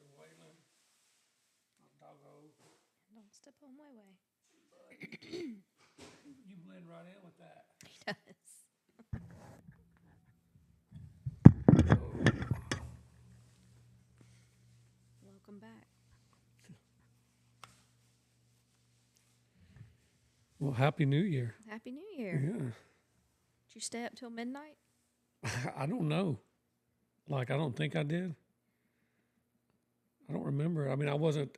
Mr. Whalen. Doggo. Don't step on my way. You blend right in with that. He does. Welcome back. Well, Happy New Year. Happy New Year. Yeah. Did you stay up till midnight? I don't know. I don't think I did. I don't remember. I mean, I wasn't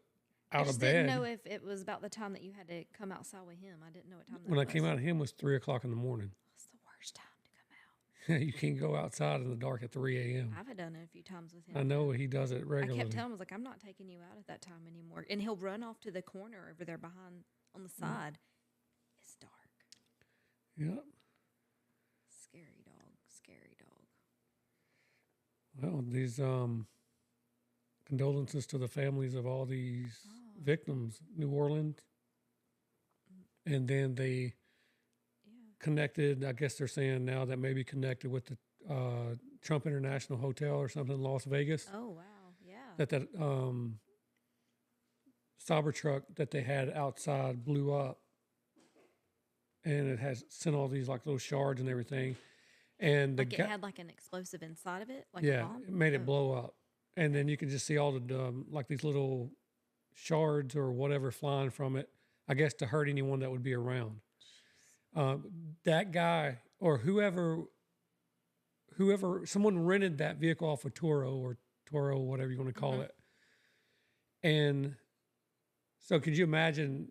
I out just of bed. didn't know if it was about the time that you had to come outside with him. I didn't know what time that When I was. came out of him was 3 o'clock in the morning. It's the worst time to come out. You can't go outside in the dark at 3 a.m. I've done it a few times with him. I know he does it I regularly. kept telling him, I was like, I'm not taking you out at that time anymore. And he'll run off to the corner over there behind on the side. It's dark. Yep. Scary dog. Scary dog. Well, these condolences to the families of all these victims, New Orleans. And then they connected, I guess they're saying now that maybe connected with the Trump International Hotel or something in Las Vegas. Oh, wow. Yeah. That Cybertruck that they had outside blew up. And it has sent all these little shards and everything. And it had an explosive inside of it? Like a bomb? it made it blow up. And then you can just see all the, these little shards or whatever flying from it, I guess to hurt anyone that would be around. That guy or whoever, someone rented that vehicle off of Turo, whatever you want to call it. And so could you imagine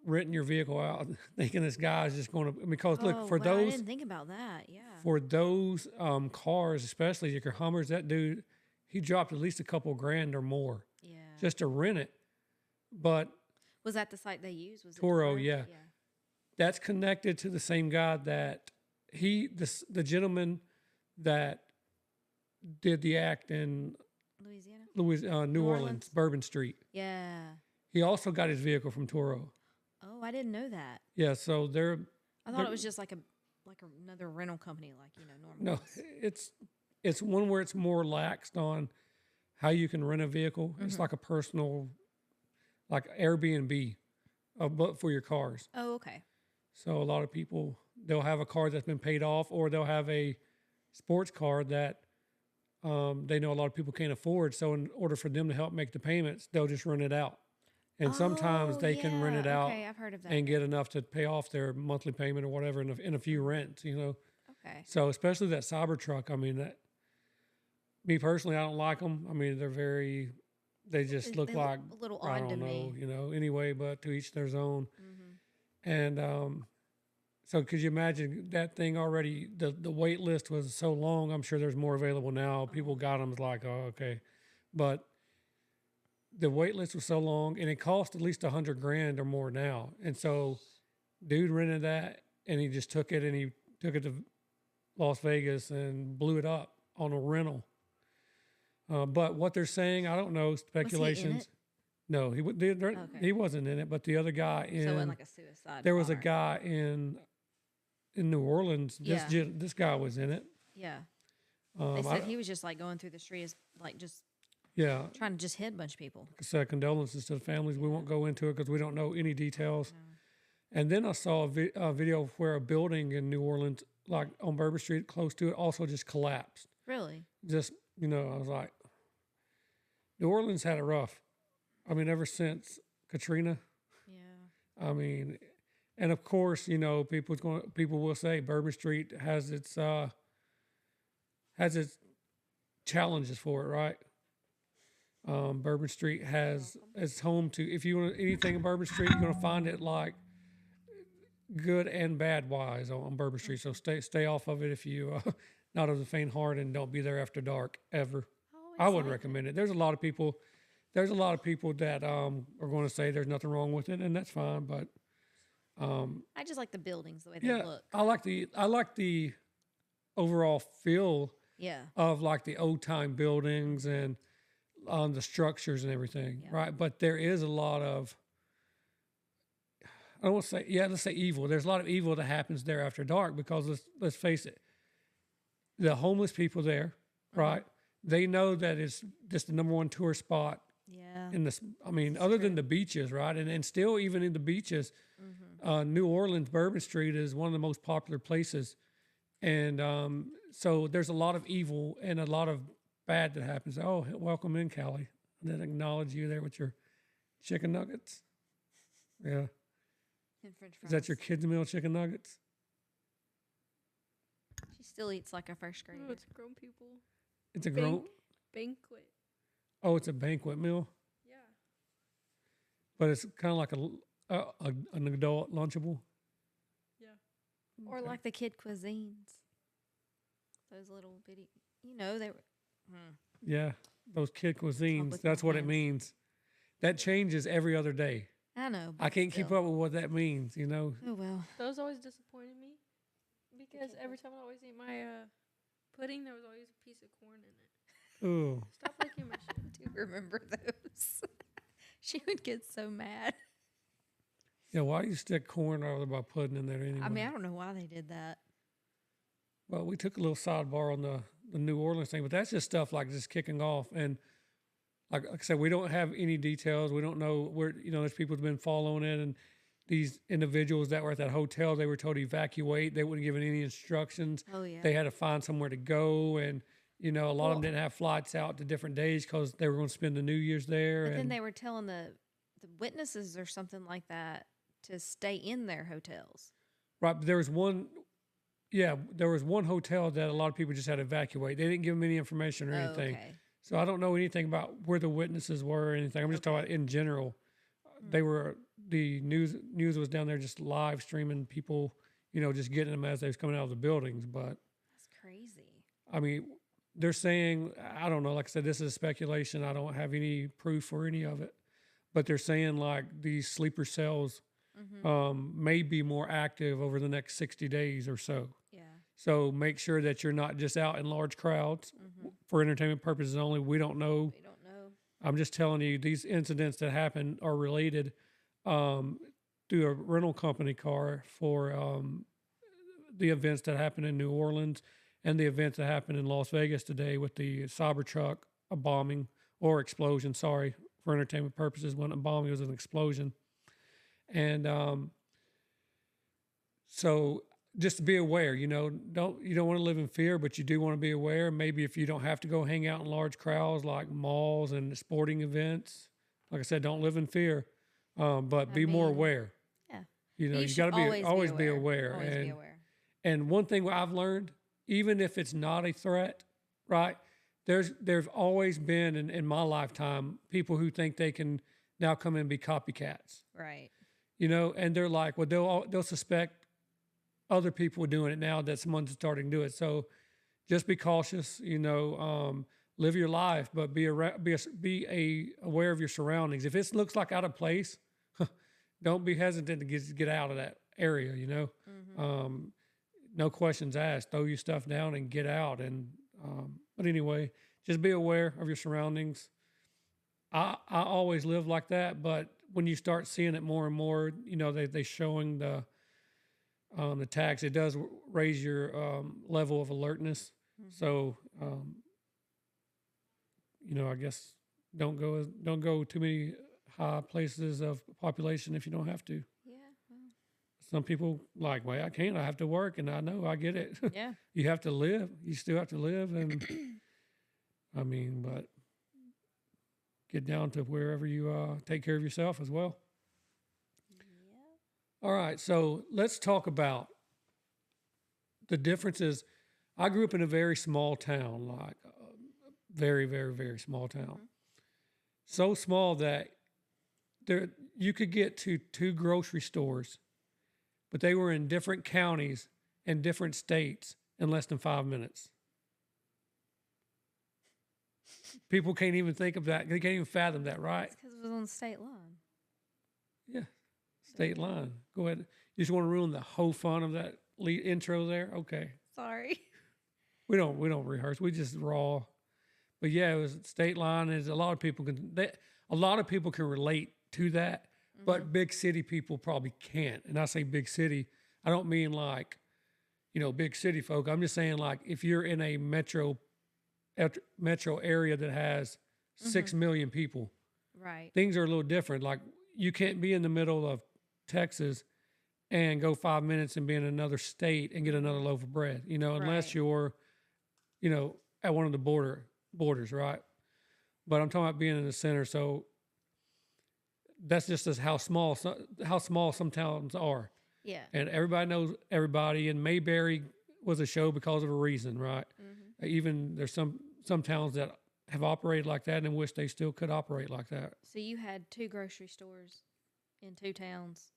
renting your vehicle out thinking this guy is just going to, because look, for those. I didn't think about that, yeah. For those cars, especially your Hummers, that dude, he dropped at least a couple grand or more just to rent it. But was that the site they used? Was Turo, yeah. That's connected to the same guy that the gentleman that did the act in New Orleans, Bourbon Street. Yeah. He also got his vehicle from Turo. Oh, I didn't know that. Yeah, so I thought it was just like another rental company, normal. No, it's one where it's more laxed on how you can rent a vehicle. It's like a personal, like Airbnb, but for your cars. Oh, okay. So a lot of people, they'll have a car that's been paid off, or they'll have a sports car that they know a lot of people can't afford. So in order for them to help make the payments, they'll just rent it out. And sometimes they can rent it out I've heard of that. and get enough to pay off their monthly payment or whatever in a few rents, Okay. So especially that Cybertruck, I mean, me personally, I don't like them. I mean, they just look like, a little I odd to don't me. know, anyway, but to each their own. Mm-hmm. And so could you imagine that thing already, the wait list was so long, I'm sure there's more available now. People got them like, oh, okay. But the wait list was so long, and it cost at least $100 grand or more now. And so dude rented that, and he just took it to Las Vegas and blew it up on a rental. But what they're saying, I don't know, speculations. Was he in it? No, he wasn't in it, but the other guy So in like a suicide there was a bomber. guy in New Orleans. This guy was in it. Yeah. They said he was just going through the streets, trying to just hit a bunch of people. Like I said, condolences to the families. We won't go into it because we don't know any details. No. And then I saw a video where a building in New Orleans, like on Bourbon Street, close to it, also just collapsed. Really? Just, I was like, New Orleans had it rough. I mean, ever since Katrina. Yeah. I mean, and of course, people will say Bourbon Street has its challenges for it, right? Bourbon Street is home to, if you want anything in Bourbon Street, you're going to find it like good and bad wise on Bourbon Street. So stay off of it if you not of the faint heart, and don't be there after dark ever. I wouldn't recommend it. There's a lot of people that are going to say there's nothing wrong with it, and that's fine. But I just like the buildings, the way they look. I like the overall feel of like the old time buildings and on the structures and everything, right? But there is a lot of, I don't want to say, let's say evil. There's a lot of evil that happens there after dark because let's face it, the homeless people there, right? They know that it's just the number one tourist spot Yeah. in this. I mean, It's other true. than the beaches, right? And still, even in the beaches, New Orleans, Bourbon Street is one of the most popular places. And so there's a lot of evil and a lot of bad that happens. Oh, welcome in, Callie. I didn't acknowledge you there with your chicken nuggets. Yeah. And French Is that your fries. kids' meal, chicken nuggets? She still eats like a first grader. Oh, it's grown people. It's a Bank- grown. Banquet. Oh, it's a banquet meal, Yeah. but it's kind of like an adult lunchable. Yeah. Or Okay. like the kid cuisines. Those little bitty, they were. Yeah, those kid cuisines. with That's my what it hands. means. That changes every other day. I know. I but can't keep still. up with what that means. You know. Oh, well. Those always disappointed me because every time I always eat my pudding, there was always a piece of corn in it. Ooh. Stop licking my shit. I do remember those. She would get so mad. Yeah. Why do you stick corn over by pudding in there anyway? I mean, I don't know why they did that. Well, we took a little sidebar on the New Orleans thing, but that's just stuff like just kicking off. And like I said, we don't have any details. We don't know where, there's people who've been following it. And these individuals that were at that hotel, they were told to evacuate. They weren't given any instructions. Oh, yeah. They had to find somewhere to go. And, a lot of them Well- didn't have flights out to different days because they were going to spend the New Year's there. But then and they were telling the witnesses or something like that to stay in their hotels. right, but there was one. Yeah, there was one hotel that a lot of people just had to evacuate. They didn't give them any information or Oh, anything. okay. So I don't know anything about where the witnesses were or anything. I'm just talking about in general. They were the news was down there just live streaming people, just getting them as they was coming out of the buildings. But That's crazy. I mean, they're saying, I don't know. Like I said, this is speculation. I don't have any proof for any of it. But they're saying like these sleeper cells may be more active over the next 60 days or so. Yeah. So make sure that you're not just out in large crowds for entertainment purposes only. We don't know. We don't know. I'm just telling you, these incidents that happen are related through a rental company car for the events that happened in New Orleans and the events that happened in Las Vegas today with the Cybertruck, a bombing or explosion. Sorry, for entertainment purposes, wasn't a bombing, it was an explosion. And so just to be aware, you don't want to live in fear, but you do want to be aware. Maybe if you don't have to go hang out in large crowds like malls and sporting events, like I said, don't live in fear, but be more mean, aware. Yeah. You should got to always be aware. Always and be aware. and one thing I've learned, even if it's not a threat, right? There's always been in my lifetime people who think they can now come in and be copycats, Right. and they're like, well, they'll suspect other people doing it now that someone's starting to do it. So just be cautious, live your life, but be aware of your surroundings. If it looks like out of place, don't be hesitant to get out of that area, no questions asked, throw your stuff down and get out. And, but anyway, just be aware of your surroundings. I always live like that, but when you start seeing it more and more, they showing the tags, it does raise your level of alertness. So, I guess don't go too many high places of population if you don't have to. Yeah. Well, Some people like, well, I can't. I have to work, and I know I get it. yeah. You have to live. You still have to live, and I mean, but get down to wherever you take care of yourself as well. Yeah. All right, so let's talk about the differences. I grew up in a very small town, like very, very, very small town. So small that you could get to 2 grocery stores, but they were in different counties and different states in less than 5 minutes. People can't even think of that. They can't even fathom that, right? It's because it was on the state line. Yeah, state line. Go ahead. You just want to ruin the whole fun of that intro there? Okay. Sorry. We don't rehearse. We just raw. But yeah, it was state line. Is a lot of people can relate to that, but big city people probably can't. And I say big city, I don't mean like, big city folk. I'm just saying like if you're in a metro area that has 6 million people, Right. things are a little different. Like you can't be in the middle of Texas and go 5 minutes and be in another state and get another loaf of bread, unless Right. you're, at one of the borders, right? But I'm talking about being in the center. So that's just as how small some towns are. Yeah. And everybody knows everybody. And Mayberry was a show because of a reason, right? Mm-hmm. Even there's some towns that have operated like that and wish they still could operate like that. So you had 2 grocery stores in 2 towns,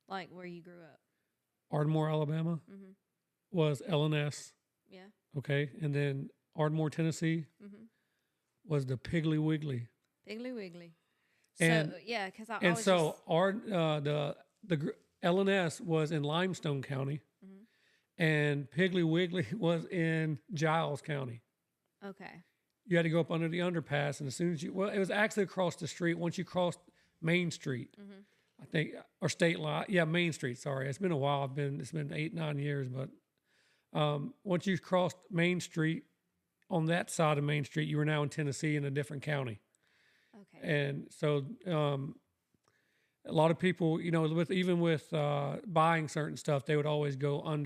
like where you grew up. Ardmore, Alabama Mm-hmm. was L&S, Yeah. okay? And then Ardmore, Tennessee Mm-hmm. was the Piggly Wiggly. Piggly Wiggly. And so yeah, because I and was so just, our the L&S was in Limestone County, Mhm. and Piggly Wiggly was in Giles County. okay. You had to go up under the underpass, and as soon as it was actually across the street. Once you crossed Main Street, Mm-hmm. I think, or State Line, yeah, Main Street. Sorry, it's been a while. It's been 8-9 years, but once you crossed Main Street, on that side of Main Street, you were now in Tennessee in a different county. Okay. And so a lot of people, with buying certain stuff, they would always go and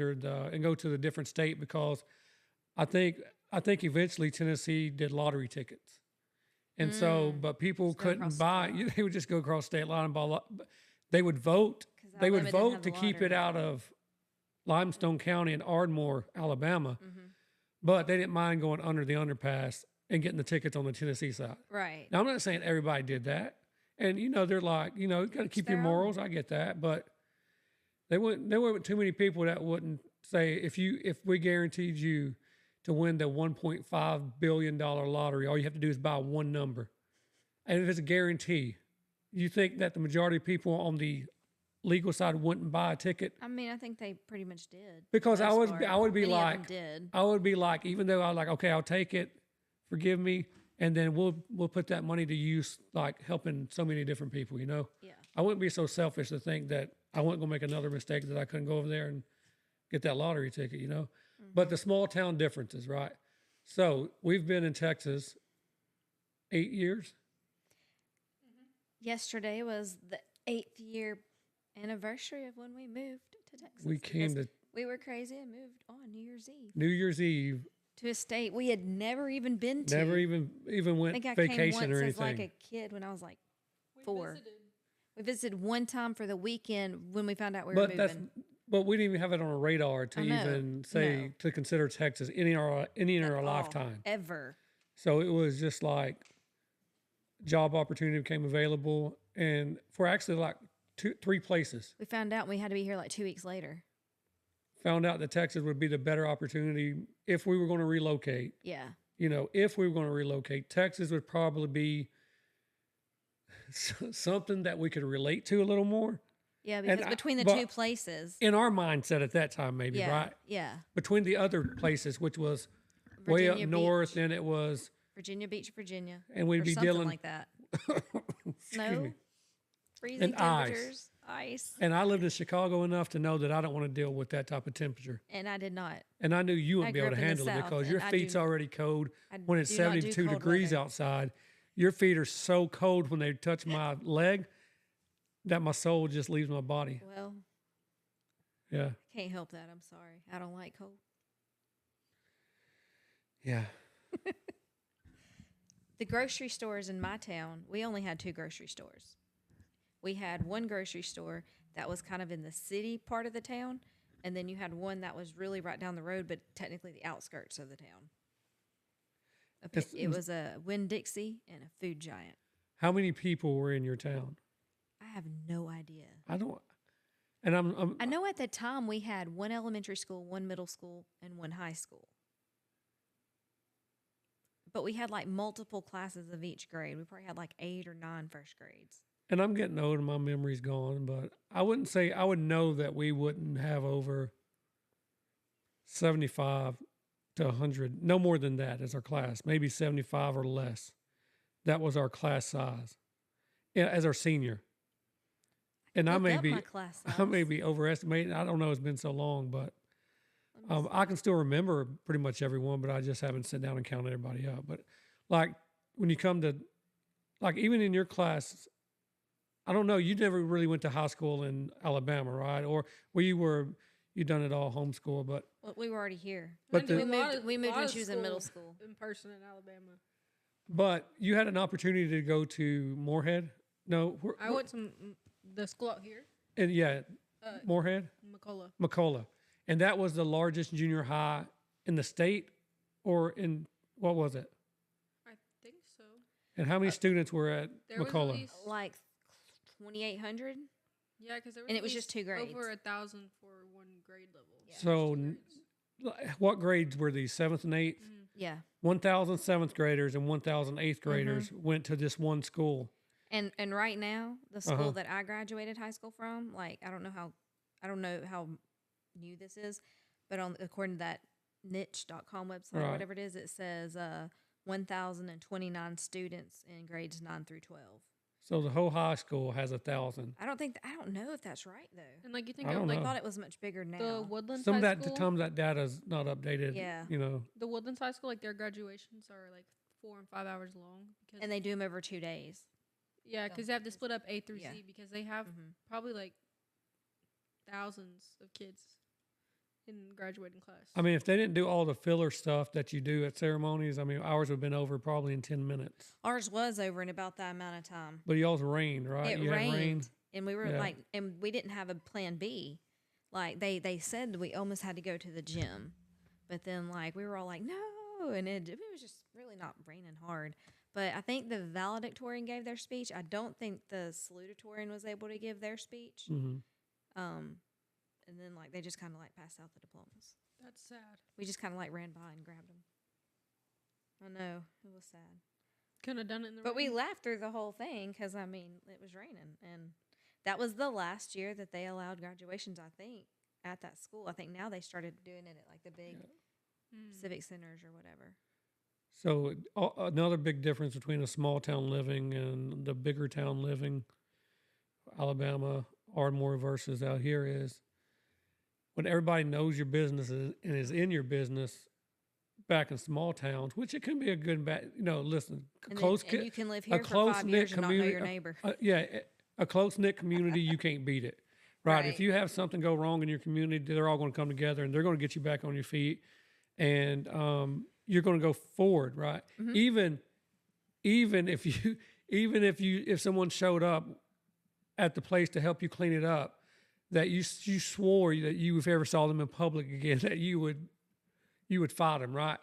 go to the different state because I think eventually Tennessee did lottery tickets. And so, but people Just go across couldn't state buy. line. They would just go across state line and buy. They would vote. 'Cause They would Alabama didn't vote have to the keep it lottery. out of Limestone County and Ardmore, Alabama. Mm-hmm. But they didn't mind going under the underpass and getting the tickets on the Tennessee side. Right. Now, I'm not saying everybody did that. And, they're like, you got to keep your their own. morals. I get that. But there weren't too many people that wouldn't say, if we guaranteed you to win the $1.5 billion lottery, all you have to do is buy one number. And if it's a guarantee, you think that the majority of people on the legal side wouldn't buy a ticket? I mean, I think they pretty much did. Because for the most part. I would be Many of them like, did. I would be like, even though I'm like, okay, I'll take it, forgive me, and then we'll put that money to use, like helping so many different people. Yeah. I wouldn't be so selfish to think that I wasn't gonna make another mistake that I couldn't go over there and get that lottery ticket. Mm-hmm. But the small town differences, right? So we've been in Texas 8 years. Yesterday was the 8th year anniversary of when we moved to Texas. We came because to we were crazy and moved on New Year's Eve New Year's Eve, to a state we had never even been to. never even I went think I came vacation once or as anything. like a kid when I was like We 4. visited. We visited one time for the weekend when we found out we were But moving. we didn't even have it on a radar to I know, even say no. to consider Texas any in our At all, lifetime. ever. So it was just like job opportunity became available, and for actually like 3 places. We found out we had to be here like 2 weeks later. Found out that Texas would be the better opportunity if we were going to relocate. Yeah. If we were going to relocate, Texas would probably be something that we could relate to a little more Yeah, because I- between the but- 2 places. in our mindset at that time, maybe, Yeah. right? Yeah. Between the other places, which was way up Virginia north, Beach. then it was, Virginia Beach, Virginia. and we'd or be something dealing like that. excuse Snow, me. freezing And ice. temperatures, ice. And I lived in Chicago enough to know that I don't want to deal with that type of temperature. And I did not. And I knew you wouldn't I be grew able to up in the handle it South, because and your I feet's do- already cold. I When it's do not do 72 cold degrees weather. outside, your feet are so cold when they touch my leg that my soul just leaves my body. Well, Yeah. can't help that. I'm sorry. I don't like cold. Yeah. The grocery stores in my town, we only had 2 grocery stores. We had one grocery store that was kind of in the city part of the town, and then you had one that was really right down the road, but technically the outskirts of the town. It was a Winn-Dixie and a Food Giant. How many people were in your town? I have no idea. I don't. And I'm I know at the time we had 1 elementary school, 1 middle school, and 1 high school. But we had like multiple classes of each grade. We probably had like 8 or 9 first grades. and I'm getting old and my memory's gone, but I wouldn't say I would know that we wouldn't have over 75 to 100, no more than that as our class, maybe 75 or less. That was our class size, yeah, as our senior. And I Look may up be my class I may size. be overestimating. I don't know. It's been so long, but Let me see. I can still remember pretty much everyone, but I just haven't sat down and counted everybody up. But like when you come to like even in your class, I don't know, you never really went to high school in Alabama, right? Or you done it all homeschool, but Well, we were already here. But I the- did We moved lot when of she was in middle school school. in person in Alabama. you had an opportunity to go to Moorhead. No, I went to the school out here, and yeah, uh, Moorhead, McCullough. McCullough, and that was the largest junior high in the state, or in what was it? I think so. And how many students were at There was at McCullough? least Like 2,800. yeah, because there was and at it was just least 2 grades. over 1,000 for one grade level. Yeah. So, Two grades. what grades were these? Seventh and eighth. Yeah. 1,000 seventh graders and 1,000 eighth graders went to this one school. And right now, the school Uh-huh. that I graduated high school from, like I don't know how new this is, but according to that niche.com website or Right. whatever it is, it says 1,029 students in grades 9 through 12. So the whole high school has 1,000. I don't know if that's right though. And like you think I of don't like I know. thought it was much bigger now. the Woodlands Some High of that School, times that data's not updated. Yeah. You know. the Woodlands High School, like their graduations are like 4 and 5 hours long because And they do them over 2 days. yeah, because they have to split up A through Yeah. C because they have Mhm. probably like thousands of kids in graduating class. I mean, if they didn't do all the filler stuff that you do at ceremonies, I mean, ours would have been over probably in 10 minutes. Ours was over in about that amount of time. But y'all's rained, right? It you had rain. rained, and we were Yeah. like, and we didn't have a plan B. Like they said we almost had to go to the gym, but then like we were all like no, and it was just really not raining hard. But I think the valedictorian gave their speech. I don't think the salutatorian was able to give their speech. hmm And then like they just kind of like passed out the diplomas. That's sad. We just kind of like ran by and grabbed them. I know it was sad. Couldn't have done it in the But we rain. laughed through the whole thing because, I mean, it was raining. And that was the last year that they allowed graduations, I think, at that school. I think now they started doing it at like the big civic centers or whatever. So another big difference between a small town living and the bigger town living, Alabama, Ardmore versus out here is when everybody knows your business and is in your business back in small towns, which it can be a good and bad, listen, And, close, and you can live a here for 5 close-knit years and not know your community- neighbor. a close-knit community, you can't beat it. Right. If Right. you have something go wrong in your community, they're all going to come together and they're going to get you back on your feet. And you're going to go forward, right? Mm-hmm. Even if someone showed up at the place to help you clean it up, that you swore that you, if you ever saw them in public again, that you would fight them, right?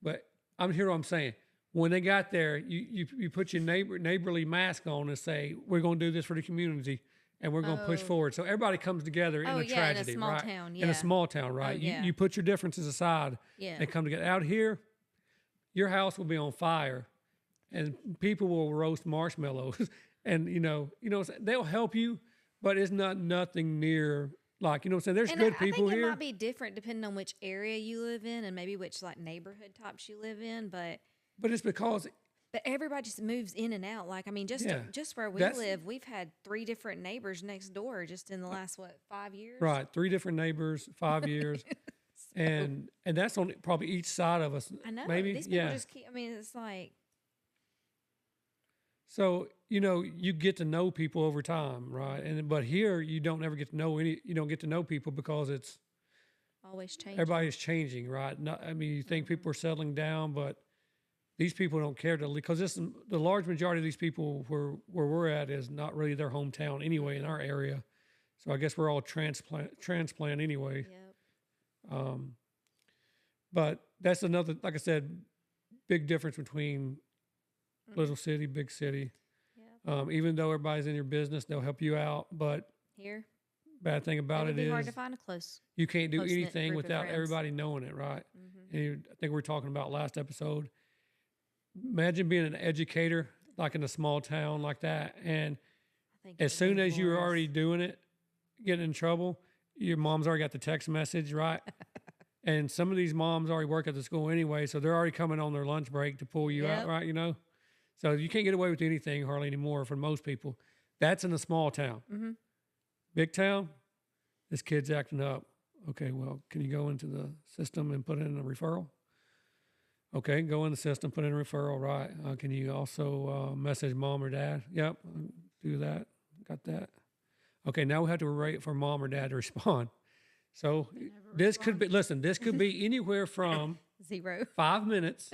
But I'm here. I'm saying when they got there, you put your neighborly mask on and say, we're going to do this for the community. And we're going to push Oh. forward. So everybody comes together in Oh, a yeah, tragedy, in a small right? town, In yeah. a small town, right? Oh, yeah. You put your differences aside. Yeah. They come together. Out here, your house will be on fire, and people will roast marshmallows, and they'll help you, but it's nothing near like what I'm saying. There's And good I people think here, it might be different depending on which area you live in and maybe which like neighborhood types you live in. But it's because everybody just moves in and out. Like, I mean, just where we That's- live, we've had 3 different neighbors next door just in the last 5 years. right, 3 different neighbors, 5 years, and that's on probably each side of us. I know. Maybe These people just keep. I mean, it's like So, you get to know people over time, right? But here you don't ever get to know you don't get to know people because it's always changing. everybody's changing, right? I mean, you think people are settling down, but these people don't care to because the large majority of these people where we're at is not really their hometown anyway in our area. So I guess we're all transplant anyway. Yep. But that's another, like I said, big difference between little city, big city. Yep. Even though everybody's in your business, they'll help you out. But Here, bad thing about it would it be hard is to find a close. you can't do close-knit anything group of without friends. everybody knowing it, right? Mm-hmm. And I think we were talking about last episode. Imagine being an educator like in a small town like that, and I think as it soon really as you're was. already doing it, getting in trouble, your mom's already got the text message, right? And some of these moms already work at the school anyway, so they're already coming on their lunch break to pull you out, Yep. right? So you can't get away with anything hardly anymore for most people. That's in a small town. Mm-hmm. Big town, this kid's acting up. Okay, well, can you go into the system and put in a referral? Okay, go in the system, put in a referral, right? Can you also message mom or dad? Yep, do that. Got that. Okay, now we have to wait for mom or dad to respond. So They never this could respond. be, listen, this could be anywhere from 0 5 minutes.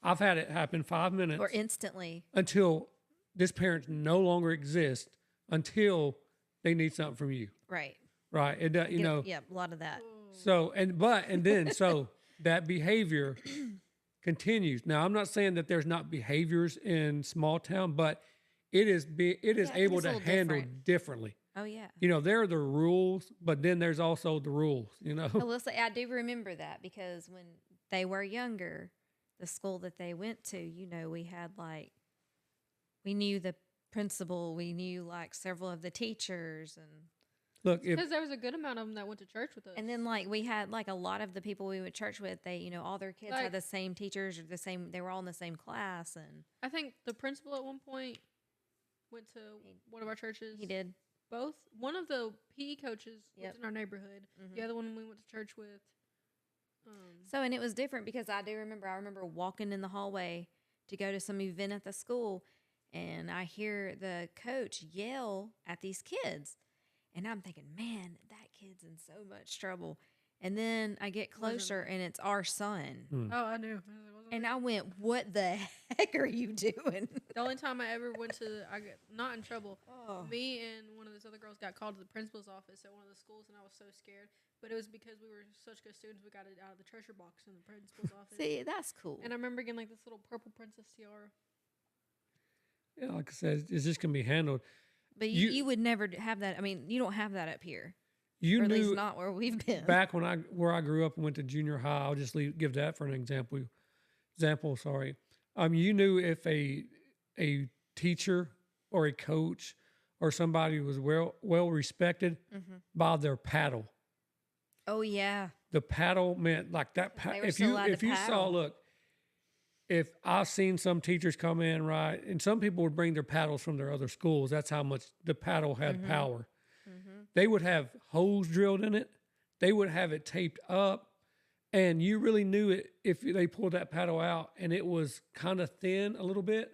I've had it happen 5 minutes or instantly. until this parent no longer exists until they need something from you, Right. right? It, you Get- know, Yep. A lot of that. so, and then, so that behavior continues. Now, I'm not saying that there's not behaviors in small town, but it is Yeah, I think able it's a to little handle different. differently. Oh yeah. You know, there are the rules, but then there's also the rules, you know? I will say I do remember that because when they were younger, the school that they went to, you know, we had like we knew the principal, we knew like several of the teachers, Look, if, Because there was a good amount of them that went to church with us. and then like we had like a lot of the people we went to church with. They, you know, all their kids Like- had the same teachers or the same. They were all in the same class, and I think the principal at one point went to one of our churches. he did. Both. One of the PE coaches Yep. was in our neighborhood. Mhm. The other one we went to church with. So, and it was different because I remember walking in the hallway to go to some event at the school, and I hear the coach yell at these kids. And I'm thinking, man, that kid's in so much trouble. And then I get closer, and it's our son. Oh, I knew. I was like, wasn't And it? I went, what the heck are you doing? The only time I ever went to, I got not in trouble. Oh. Me and one of those other girls got called to the principal's office at one of the schools, and I was so scared. But it was because we were such good students, we got it out of the treasure box in the principal's office. See, that's cool. And I remember getting like this little purple princess tiara. yeah, like I said, it's just going to be handled. But you would never have that. I mean, you don't have that up here. You Or at least knew not where we've been. back when where I grew up and went to junior high, I'll just give that for an example. Sorry. You knew if a teacher or a coach or somebody was well respected by their paddle. Oh, yeah. The paddle meant like that. They were If still you allowed to if you saw, paddle. look, if I've seen some teachers come in, right, and some people would bring their paddles from their other schools. That's how much the paddle had power. They would have holes drilled in it. They would have it taped up, and you really knew it if they pulled that paddle out and it was kind of thin a little bit,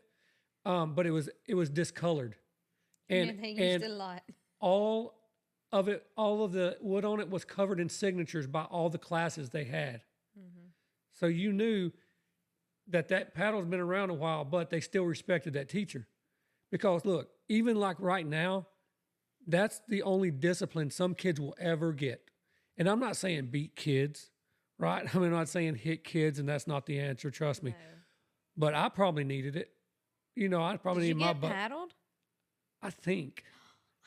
but it was discolored, and they used it a lot. all of the wood on it was covered in signatures by all the classes they had. So you knew that paddle's been around a while, but they still respected that teacher. Because look, even like right now, that's the only discipline some kids will ever get. And I'm not saying beat kids, right? I mean, I'm not saying hit kids, and that's not the answer, trust me. No. But I probably needed it. You know, I probably Did you needed my get butt. paddled? I think.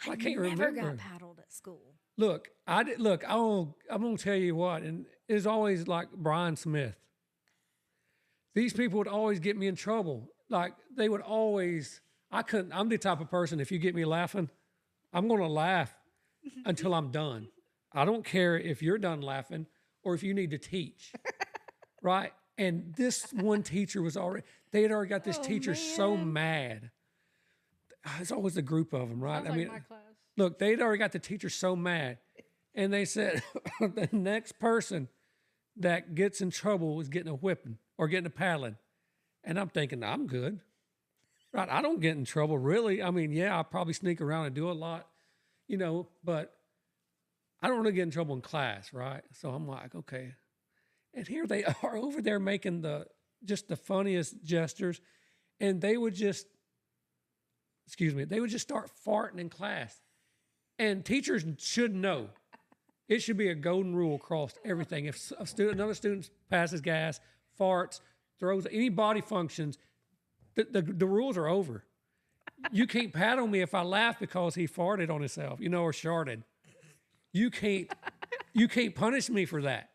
I can't never remember. got paddled at school. Look, I did. Look, I'm gonna tell you what, and it's always like Brian Smith. These people would always get me in trouble. Like they would always. I couldn't. I'm the type of person. If you get me laughing, I'm gonna laugh until I'm done. I don't care if you're done laughing or if you need to teach, right? And this one teacher was already. They had already got this teacher so mad. It's always a group of them, right? Sounds like my class. Look, they'd already got the teacher so mad. And they said, the next person that gets in trouble is getting a whipping or getting a paddling. And I'm thinking, I'm good. Right? I don't get in trouble, really. I mean, yeah, I probably sneak around and do a lot, you know, but I don't really get in trouble in class, right? So I'm like, okay. And here they are over there making just the funniest gestures. And they would just start farting in class. And teachers should know. It should be a golden rule across everything. If another student passes gas, farts, throws any body functions, the rules are over. You can't pat on me if I laugh because he farted on himself, you know, or sharted. You can't punish me for that,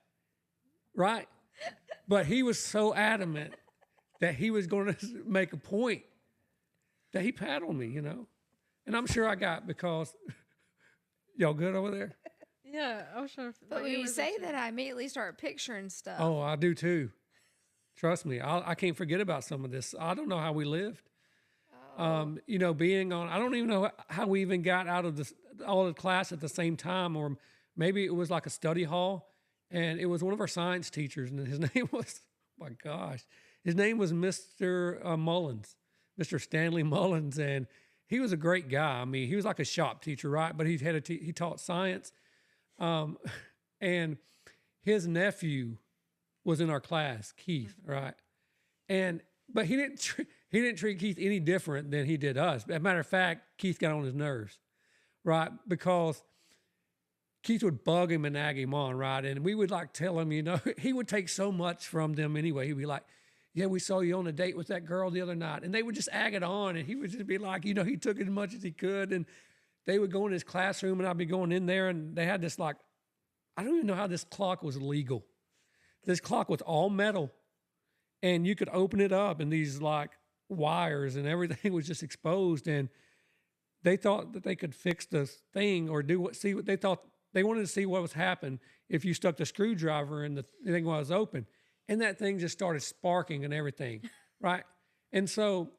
right? But he was so adamant that he was going to make a point that he patted on me, you know. And I'm sure I got because y'all good over there? Yeah, I was trying to. But when you say that, I immediately start picturing stuff. Oh, I do too. Trust me, I can't forget about some of this. I don't know how we lived. You know, being on, I don't even know how we even got out of all the class at the same time, or maybe it was like a study hall, and it was one of our science teachers, and his name my gosh. His name was Mr. Mullins, Mr. Stanley Mullins. And he was a great guy. I mean, he was like a shop teacher, right? But he taught science. And his nephew was in our class, Keith, right? But he didn't treat Keith any different than he did us. As a matter of fact, Keith got on his nerves, right? Because Keith would bug him and nag him on, right? And we would like tell him, he would take so much from them anyway. He'd be like, yeah, we saw you on a date with that girl the other night. And they would just ag it on. And he would just be like, he took as much as he could. And they would go in his classroom and I'd be going in there and they had this I don't even know how this clock was legal. This clock was all metal and you could open it up and these wires and everything was just exposed. And they thought that they could fix the thing or see what they thought. They wanted to see what was happening if you stuck the screwdriver in the thing while it was open. And that thing just started sparking and everything, right? And so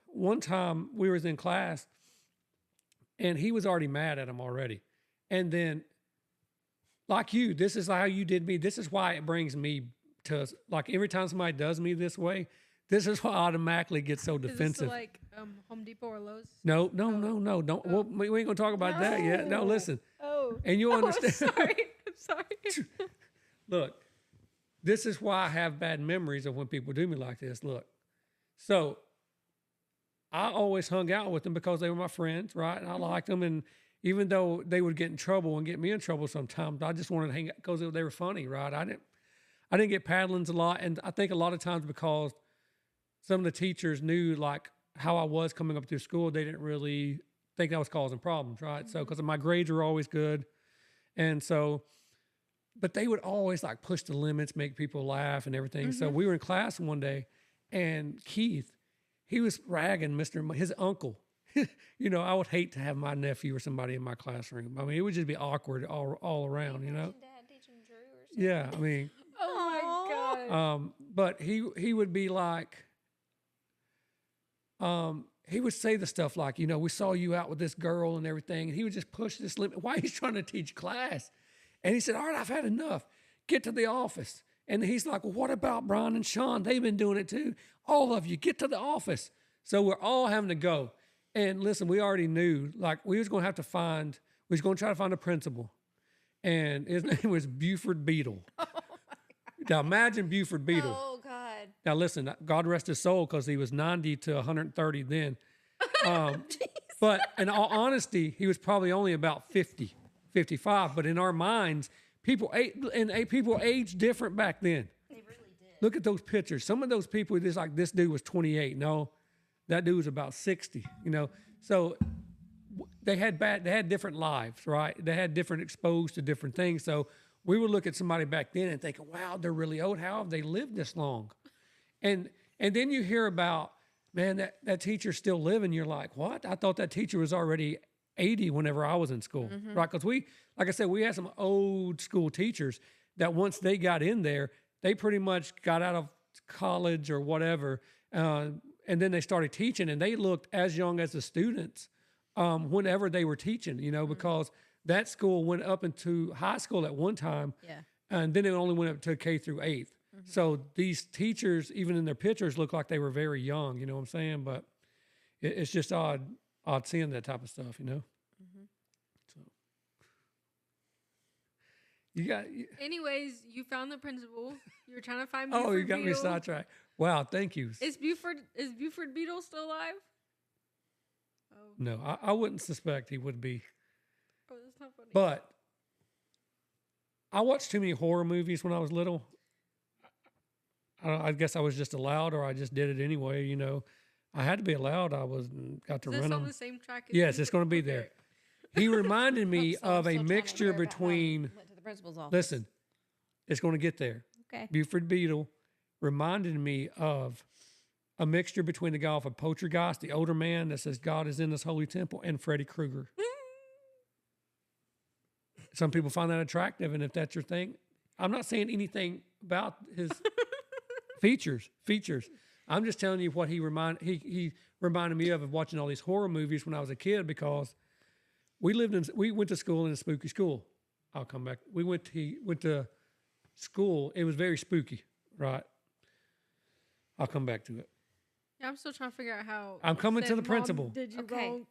one time we was in class and he was already mad at him already. And then, like you, this is how you did me. This is why it brings me to, every time somebody does me this way, this is why I automatically get so defensive. Is this Home Depot or Lowe's? No. Don't. Well, we ain't gonna talk about that yet. No, listen. Oh. And you'll understand. I'm sorry. Look, this is why I have bad memories of when people do me like this. Look, so I always hung out with them because they were my friends, right? And I liked them. And even though they would get in trouble and get me in trouble sometimes, I just wanted to hang out because they were funny, right? I didn't get paddlings a lot. And I think a lot of times because some of the teachers knew how I was coming up through school, they didn't really think that was causing problems, right? So, because my grades were always good. And so, but they would always push the limits, make people laugh and everything. Mm-hmm. So we were in class one day and Keith, he was ragging his uncle. I would hate to have my nephew or somebody in my classroom. I mean, it would just be awkward all around, Dad teaching Drew or something. Yeah, I mean. Oh my God. But he would be he would say the stuff we saw you out with this girl and everything. And he would just push this limit. Why he's trying to teach class? And he said, all right, I've had enough. Get to the office. And he's like, well, what about Brian and Sean? They've been doing it too. All of you, get to the office. So we're all having to go. And listen, we already knew, we was going to try to find a principal. And his name was Buford Beetle. Oh now imagine Buford Beetle. Oh, God. Now listen, God rest his soul because he was 90 to 130 then. But in all honesty, he was probably only about 50, 55. But in our minds, people aged different back then. They really did. Look at those pictures. Some of those people, this dude was 28. No, that dude was about 60, So they had different lives, right? They had different exposed to different things. So we would look at somebody back then and thinking, wow, they're really old. How have they lived this long? And then you hear about, man, that teacher's still living. You're like, what? I thought that teacher was already 80 whenever I was in school, right? Because like I said, we had some old school teachers that once they got in there, they pretty much got out of college or whatever, and then they started teaching, and they looked as young as the students whenever they were teaching, because that school went up into high school at one time, and then it only went up to K through 8th. So these teachers, even in their pictures, look like they were very young, you know what I'm saying? But it's just odd seeing that type of stuff, So Anyways, you found the principal. You were trying to find Buford Buford you got Beetle. me sidetracked. Wow, thank you. Is Buford Beetle still alive? Oh. No, I wouldn't suspect he would be. Oh, that's not funny. But I watched too many horror movies when I was little. I guess I was just allowed, or I just did it anyway. I had to be allowed. Got to Is this run on them. the same track as Yes, it's going to be there. He reminded me So I'm of a still trying to mixture figure out how he between. went to the principal's office. Listen, it's going to get there. Okay. Buford Beetle reminded me of a mixture between the guy off of Poltergeist, the older man that says God is in this holy temple, and Freddy Krueger. Some people find that attractive, and if that's your thing, I'm not saying anything about his features. I'm just telling you what he reminded me of watching all these horror movies when I was a kid, because we went to school in a spooky school. I'll come back. We went to school. It was very spooky, right? I'll come back to it. Yeah, I'm still trying to figure out how. I'm you coming said to the Mom principal. Did you Okay. wrong?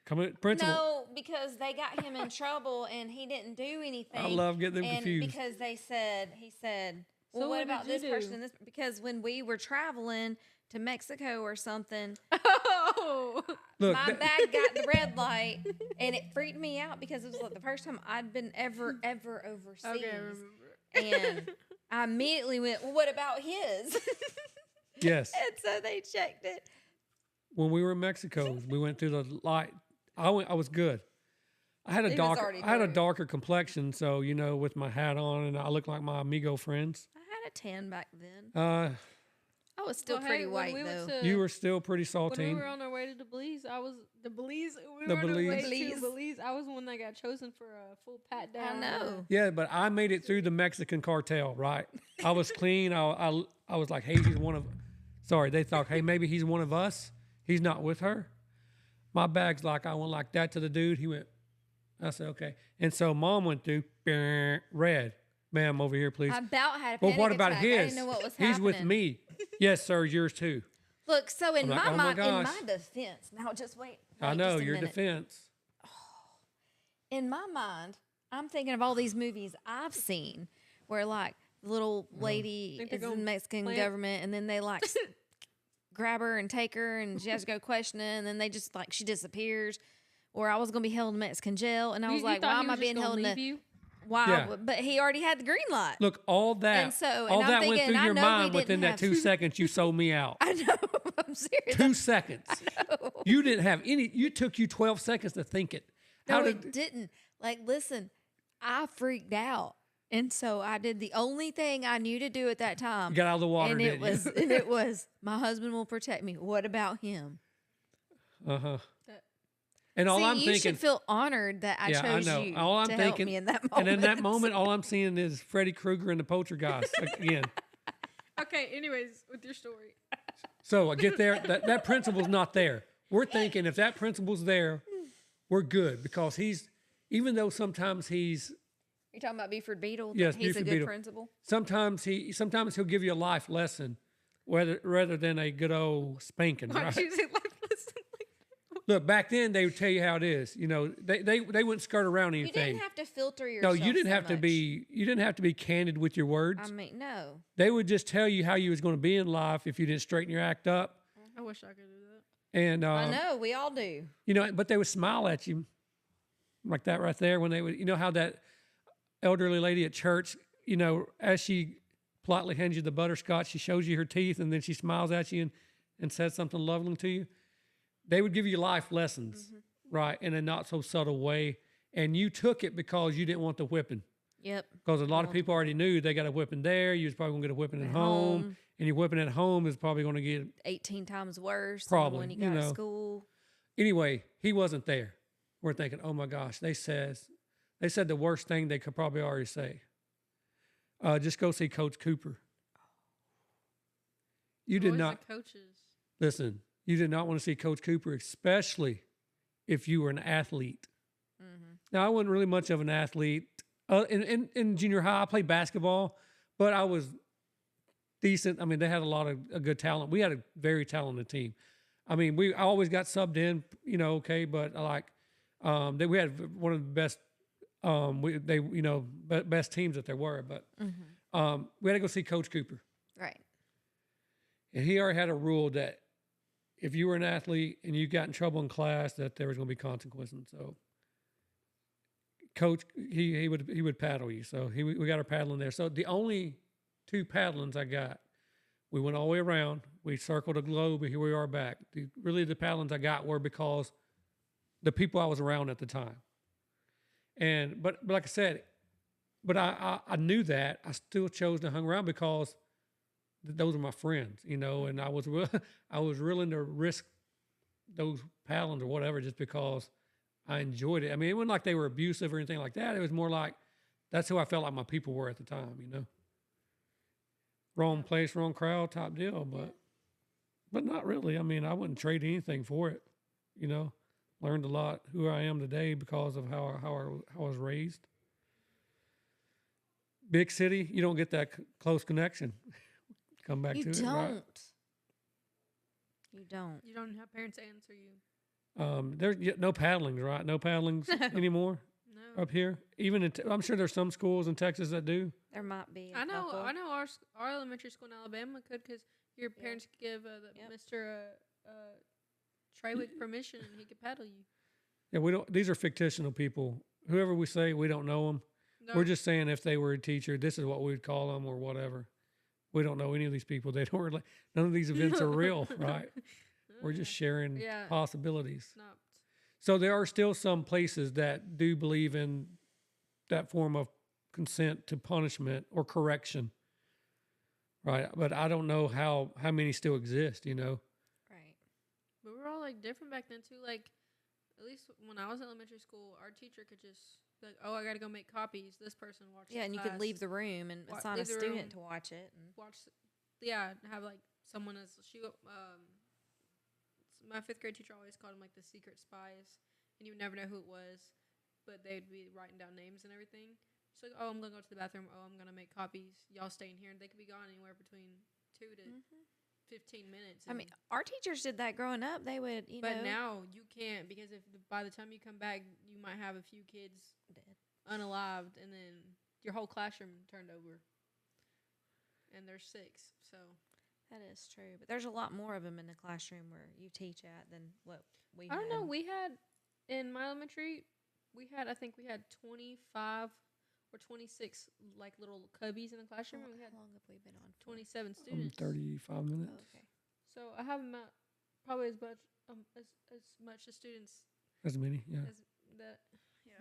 Coming principal. No, because they got him in trouble and he didn't do anything. I love getting them and confused. because he said, well, So what what about did you this person do? and this? Because when we were traveling to Mexico or something, Oh. Look, my bag got the red light and it freaked me out because it was like the first time I'd been ever overseas. Okay, I remember. And I immediately went, well, what about his? yes. And so they checked it. When we were in Mexico, we went through the light. I was good. I had a He was darker, already I had a through. darker complexion, so with my hat on, and I looked like my amigo friends. I had a tan back then. I was still Well, pretty hey, when white we went though. to- You were still pretty When we saltine. were on our way to the Belize, I was the Belize. We The were on our way Belize. to Belize. I was the one that got chosen for a full pat I down. know. Yeah, but I made it through the Mexican cartel, right? I was clean. I was like, hey, he's one of. Sorry, they thought, hey, maybe he's one of us. He's not with her. My bag's like, I went like that to the dude. He went. I said, okay. And so Mom went through red. Ma'am, over here, please. I about had a Well, panic what about attack. his? I didn't know what was He's happening. with me. Yes, sir. Yours too. Look, so in I'm like, my oh my mind, in my gosh. defense, now just wait. I wait know just a your minute. defense. In my mind, I'm thinking of all these movies I've seen where like the little lady Think they're is in gonna Mexican plant- government and then they like grab her and take her and she has to go question it and then they just like she disappears. Or I was gonna be held in Mexican jail and I was like, why am I being held in the why? Yeah. But he already had the green light. Look, all that, And so- and all I'm that went thinking, through I your know we mind didn't within that have- 2 seconds. You sold me out. I know. I'm serious. 2 seconds. You didn't have any. You took you 12 seconds to think it. No, it didn't. Like, listen, I freaked out. And so I did the only thing I knew to do at that time. You got out of the water, and didn't you? and it was my husband will protect me. What about him? Uh-huh. And all See, I'm you thinking, should feel honored that I yeah, I chose know. you All I'm to thinking, help me in that moment. and in that moment, all I'm seeing is Freddy Krueger and the Poltergeist again. Okay. Anyways, with your story. So I get there. That principal's not there. We're thinking if that principal's there, we're good because he's, even though sometimes he's, You're talking about Buford Beetle? Yes, He's Buford a good Beetle. principal. sometimes he'll give you a life lesson, rather than a good old spanking. Why'd Right? you say like listen? Look, back then they would tell you how it is. They wouldn't skirt around You anything. didn't have to filter No, yourself. you didn't so have to much. be. You didn't have to be candid with your words. I mean, no. They would just tell you how you was going to be in life if you didn't straighten your act up. I wish I could do that. And I know. We all do. but they would smile at you like that right there when they would. You know how that elderly lady at church, as she politely hands you the butterscotch, she shows you her teeth and then she smiles at you and says something loving to you. They would give you life lessons, right, in a not so subtle way, and you took it because you didn't want the whipping. Yep. Because a lot of people already knew they got a whipping there. You was probably gonna get a whipping at home, and your whipping at home is probably gonna get 18 times worse Probably, than when you got you to know. school. Anyway, he wasn't there. We're thinking, oh my gosh, they said the worst thing they could probably already say. Just go see Coach Cooper. You did Always not The coaches. listen. You did not want to see Coach Cooper, especially if you were an athlete. Now, I wasn't really much of an athlete. In junior high, I played basketball, but I was decent. I mean, they had a lot of good talent. We had a very talented team. I mean, I always got subbed in, okay, but we had one of the best, best teams that there were. But we had to go see Coach Cooper, Right. and he already had a rule that if you were an athlete and you got in trouble in class, that there was going to be consequences. So, Coach, he would paddle you. So we got our paddling there. So the only 2 paddlings I got, we went all the way around. We circled a globe, and here we are back. The paddlings I got were because the people I was around at the time. And but like I said, but I knew that I still chose to hang around because those are my friends, and I was willing to risk those paddlings or whatever just because I enjoyed it. I mean, it wasn't like they were abusive or anything like that. It was more like that's who I felt like my people were at the time, Wrong place, wrong crowd type deal, but not really. I mean, I wouldn't trade anything for it, Learned a lot who I am today because of how I was raised. Big city, you don't get that close connection. come back You to don't. it, right? You don't. You don't have parents to answer you. There's no paddlings, right? No paddlings anymore No. up here. Even I'm sure there's some schools in Texas that do. There might be. A I know. couple. I know. Our elementary school in Alabama could, because your parents could give Yep. Mr. Trawick permission, and he could paddle you. Yeah, we don't. These are fictional people. Whoever we say, we don't know them. No, We're just saying if they were a teacher, this is what we'd call them or whatever. We don't know any of these people. They don't really. None of these events are real, right? We're just sharing possibilities. Not. So there are still some places that do believe in that form of consent to punishment or correction, right? But I don't know how many still exist. You know, Right. But we're all like different back then too. Like, at least when I was in elementary school, our teacher could just be like, "Oh, I got to go make copies. This person watched." Yeah, and you could leave the room and assign a leave the room. student to watch it. And watch. Yeah, have like someone as my 5th grade teacher always called them like the secret spies, and you would never know who it was, but they'd be writing down names and everything. So, oh, I'm gonna go to the bathroom. Oh, I'm gonna make copies. Y'all stay in here, and they could be gone anywhere between 2 to 15 minutes. I mean, our teachers did that growing up. They would, but now you can't, because by the time you come back, you might have a few kids dead. unalived, and then your whole classroom turned over, and there's 6. So That is true, but there's a lot more of them in the classroom where you teach at than what we. I don't know. had. We had in my elementary, I think we had 25 or 26 like little cubbies in the classroom, and we had How long have we been on? 27 students. 35 minutes. Oh, okay. So I have about probably as much as students As many, yeah. as that. Yeah.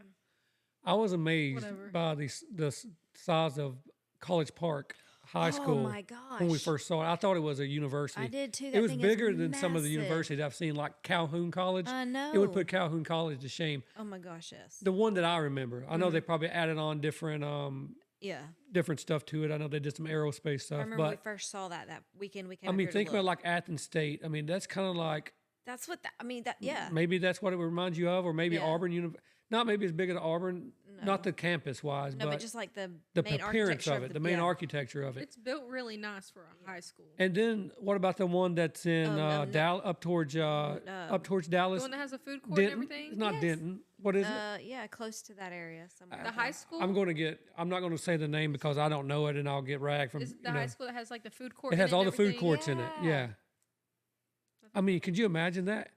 I was amazed Whatever. by the size of College Park High School Oh my gosh! when we first saw it. I thought it was a university. I did too. It That was thing is bigger than some of the massive. universities I've seen, like Calhoun College. I know. It would put Calhoun College to shame. Oh my gosh! Yes. The one that I remember, I know they probably added on different Yeah. different stuff to it. I know they did some aerospace I stuff, remember we but first saw that weekend. We came. I up mean, here to think about look. like Athens State. I mean, that's kind of like That's what. I mean, that. Yeah. maybe that's what it reminds you of, or maybe Yeah. Auburn Not maybe as big as Auburn, not the campus wise, No, but just like the main appearance architecture of it, the main yeah. architecture of it. It's built really nice for a high school. And then what about the one that's in no. up towards Dallas? The one that has a food court Denton? and everything. It's not Yes. Denton. What is it? Yeah, close to that area somewhere. The high school. I'm not going to say the name because I don't know it, and I'll get ragged from. Is the high school that has like the food court. It has all and the food everything? courts in it. Yeah. Yeah. I mean, could you imagine that?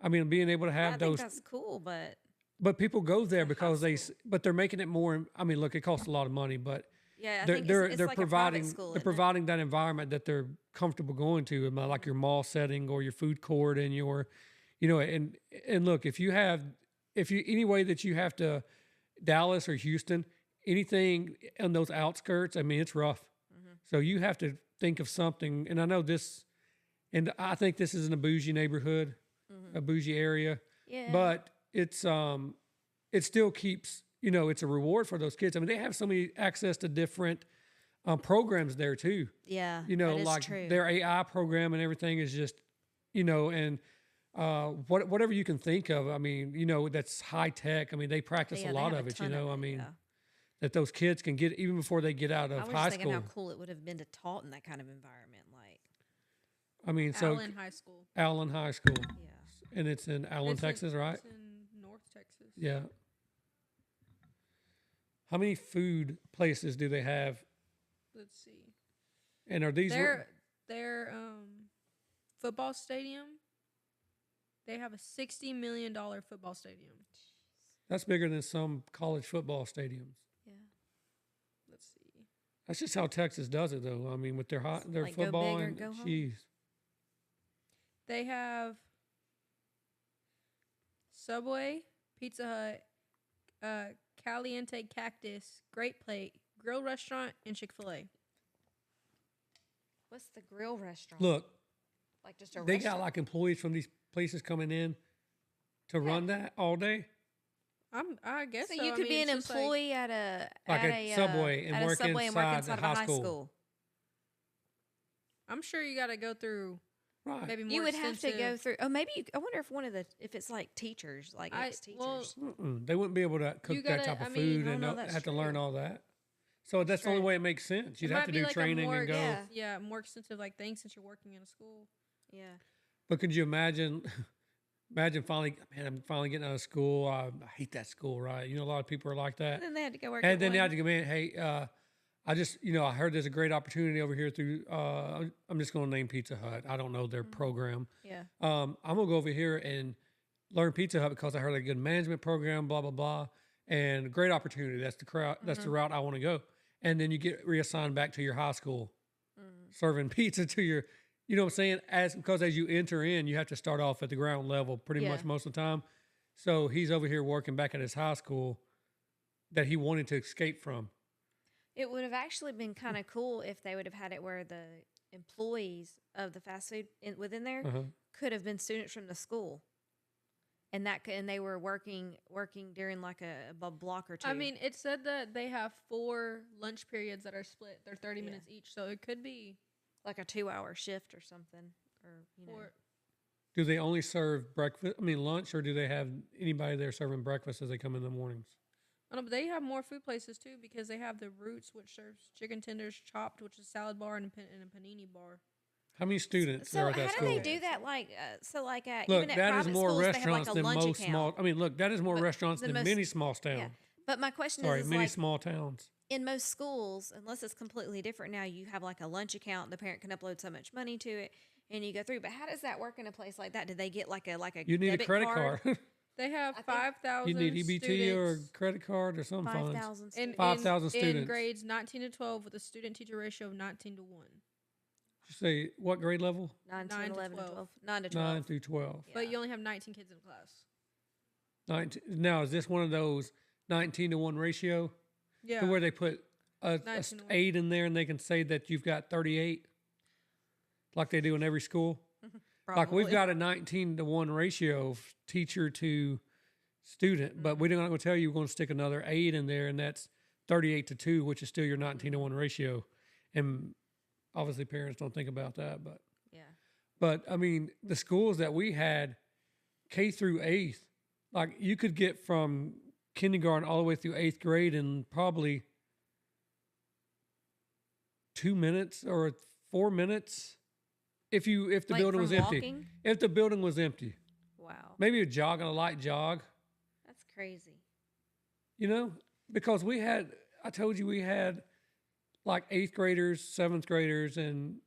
I mean, being able to I have think those, that's cool, but people go there because but they're making it more. I mean, look, it costs a lot of money, but yeah, I they're think they're it's they're like providing a private school, they're isn't it? providing that environment that they're comfortable going to, like your mall setting or your food court and your, and look, if you any way that you have to Dallas or Houston, anything on those outskirts, I mean, it's rough. So you have to think of something, and I know this, and I think this is in a bougie neighborhood, a bougie area, Yeah. but it's it still keeps, it's a reward for those kids. I mean, they have so many access to different programs there too. Yeah, that is Like true. their AI program and everything is just, and whatever you can think of. I mean, that's high tech. I mean, they practice Yeah, a they lot have of a it. ton of I it, mean, yeah. that those kids can get even before they get out I of was high just thinking school. how cool it would have been to taught in that kind of environment. Like, I mean, Allen High School. Allen High School, yeah. and it's in Allen, It's in- Texas, right? It's in North Texas. Yeah. How many food places do they have? Let's see. And are these? Their football stadium. They have a $60 million football stadium. That's bigger than some college football stadiums. Yeah. Let's see. That's just how Texas does it, though. I mean, with their Like, go football big or and go home? jeez. They have Subway, Pizza Hut, Caliente Cactus, Great Plate, Grill Restaurant, and Chick-fil-A. What's the grill restaurant? Look, like just a they restaurant. got like employees from these places coming in to run that all day, I guess So so. you I could mean, be an it's just like- employee at a Like at a a Subway and at a work Subway and work inside inside the of a high high school. school. I'm sure you got to go through right? maybe more. You would have to go extensive- through. Oh, maybe I wonder if it's like teachers, like ex teachers. well, They wouldn't be able to cook You that gotta- type of I mean, food I don't and know, that's have to learn true. all that. So that's the only True. way it makes sense. You'd It have might to be do like a training more and go. Yeah. more extensive like thing since you're working in a school. Yeah. But could you imagine? Imagine finally, man, I'm finally getting out of school. I hate that school, right? You know, a lot of people are like that. And then they had to go work. And at then they one. had to go, man, hey, I just, I heard there's a great opportunity over here through, I'm just going to name Pizza Hut. I don't know their program. Yeah. I'm going to go over here and learn Pizza Hut because I heard a good management program, blah, blah, blah. And great opportunity. That's the crowd. That's the route I want to go. And then you get reassigned back to your high school, serving pizza to your, you know what I'm saying? Because as you enter in, you have to start off at the ground level pretty much Yeah. most of the time. So he's over here working back at his high school that he wanted to escape from. It would have actually been kind of cool if they would have had it where the employees of the fast food within there Uh-huh. could have been students from the school, and and they were working during like a block or two. I mean, it said that they have 4 lunch periods that are split. They're 30 minutes each, so it could be like a 2-hour shift or something, or four. Do they only serve breakfast? I mean, lunch, or do they have anybody there serving breakfast as they come in the mornings? I don't know, but they have more food places too because they have the Roots, which serves chicken tenders, Chopped, which is a salad bar, and a panini bar. How many students So are at how that do school? they do that? Like, like at Look, even at that private is more schools, they have restaurants like a than lunch most account. small. I mean, look, that is more But restaurants the than most- many small towns. Yeah. But my question Sorry, is many like small towns. in most schools, unless it's completely different now, you have like a lunch account. The parent can upload so much money to it, and you go through. But how does that work in a place like that? Do they get like a You need a debit credit card. They have I think- 5,000 You need EBT or students credit card or something. 5,000 in, students. 5,000 in students. grades 19 to 12 with a student-teacher ratio of 19 to 1. You say what grade level? 9, 9 10, to 11, 12. 12. 9 to 12. 9 through 12. Yeah. But you only have 19 kids in class. 19. Now, is this one of those 19 to 1 ratio Yeah. to where they put a 19 to 1. 8 in there and they can say that you've got 38 like they do in every school? Like we've Probably. got a 19 to 1 ratio of teacher to student, but we're not going to tell you we're going to stick another 8 in there, and that's 38 to 2, which is still your 19 to 1 ratio. And obviously parents don't think about that, Yeah. but I mean, the schools that we had, K through 8th, like you could get from kindergarten all the way through 8th grade in probably 2 minutes or 4 minutes if the Like building was from empty. walking? If the building was empty. Wow. Maybe a jog and a light jog, That's crazy. because I told you we had like 8th graders, 7th graders, and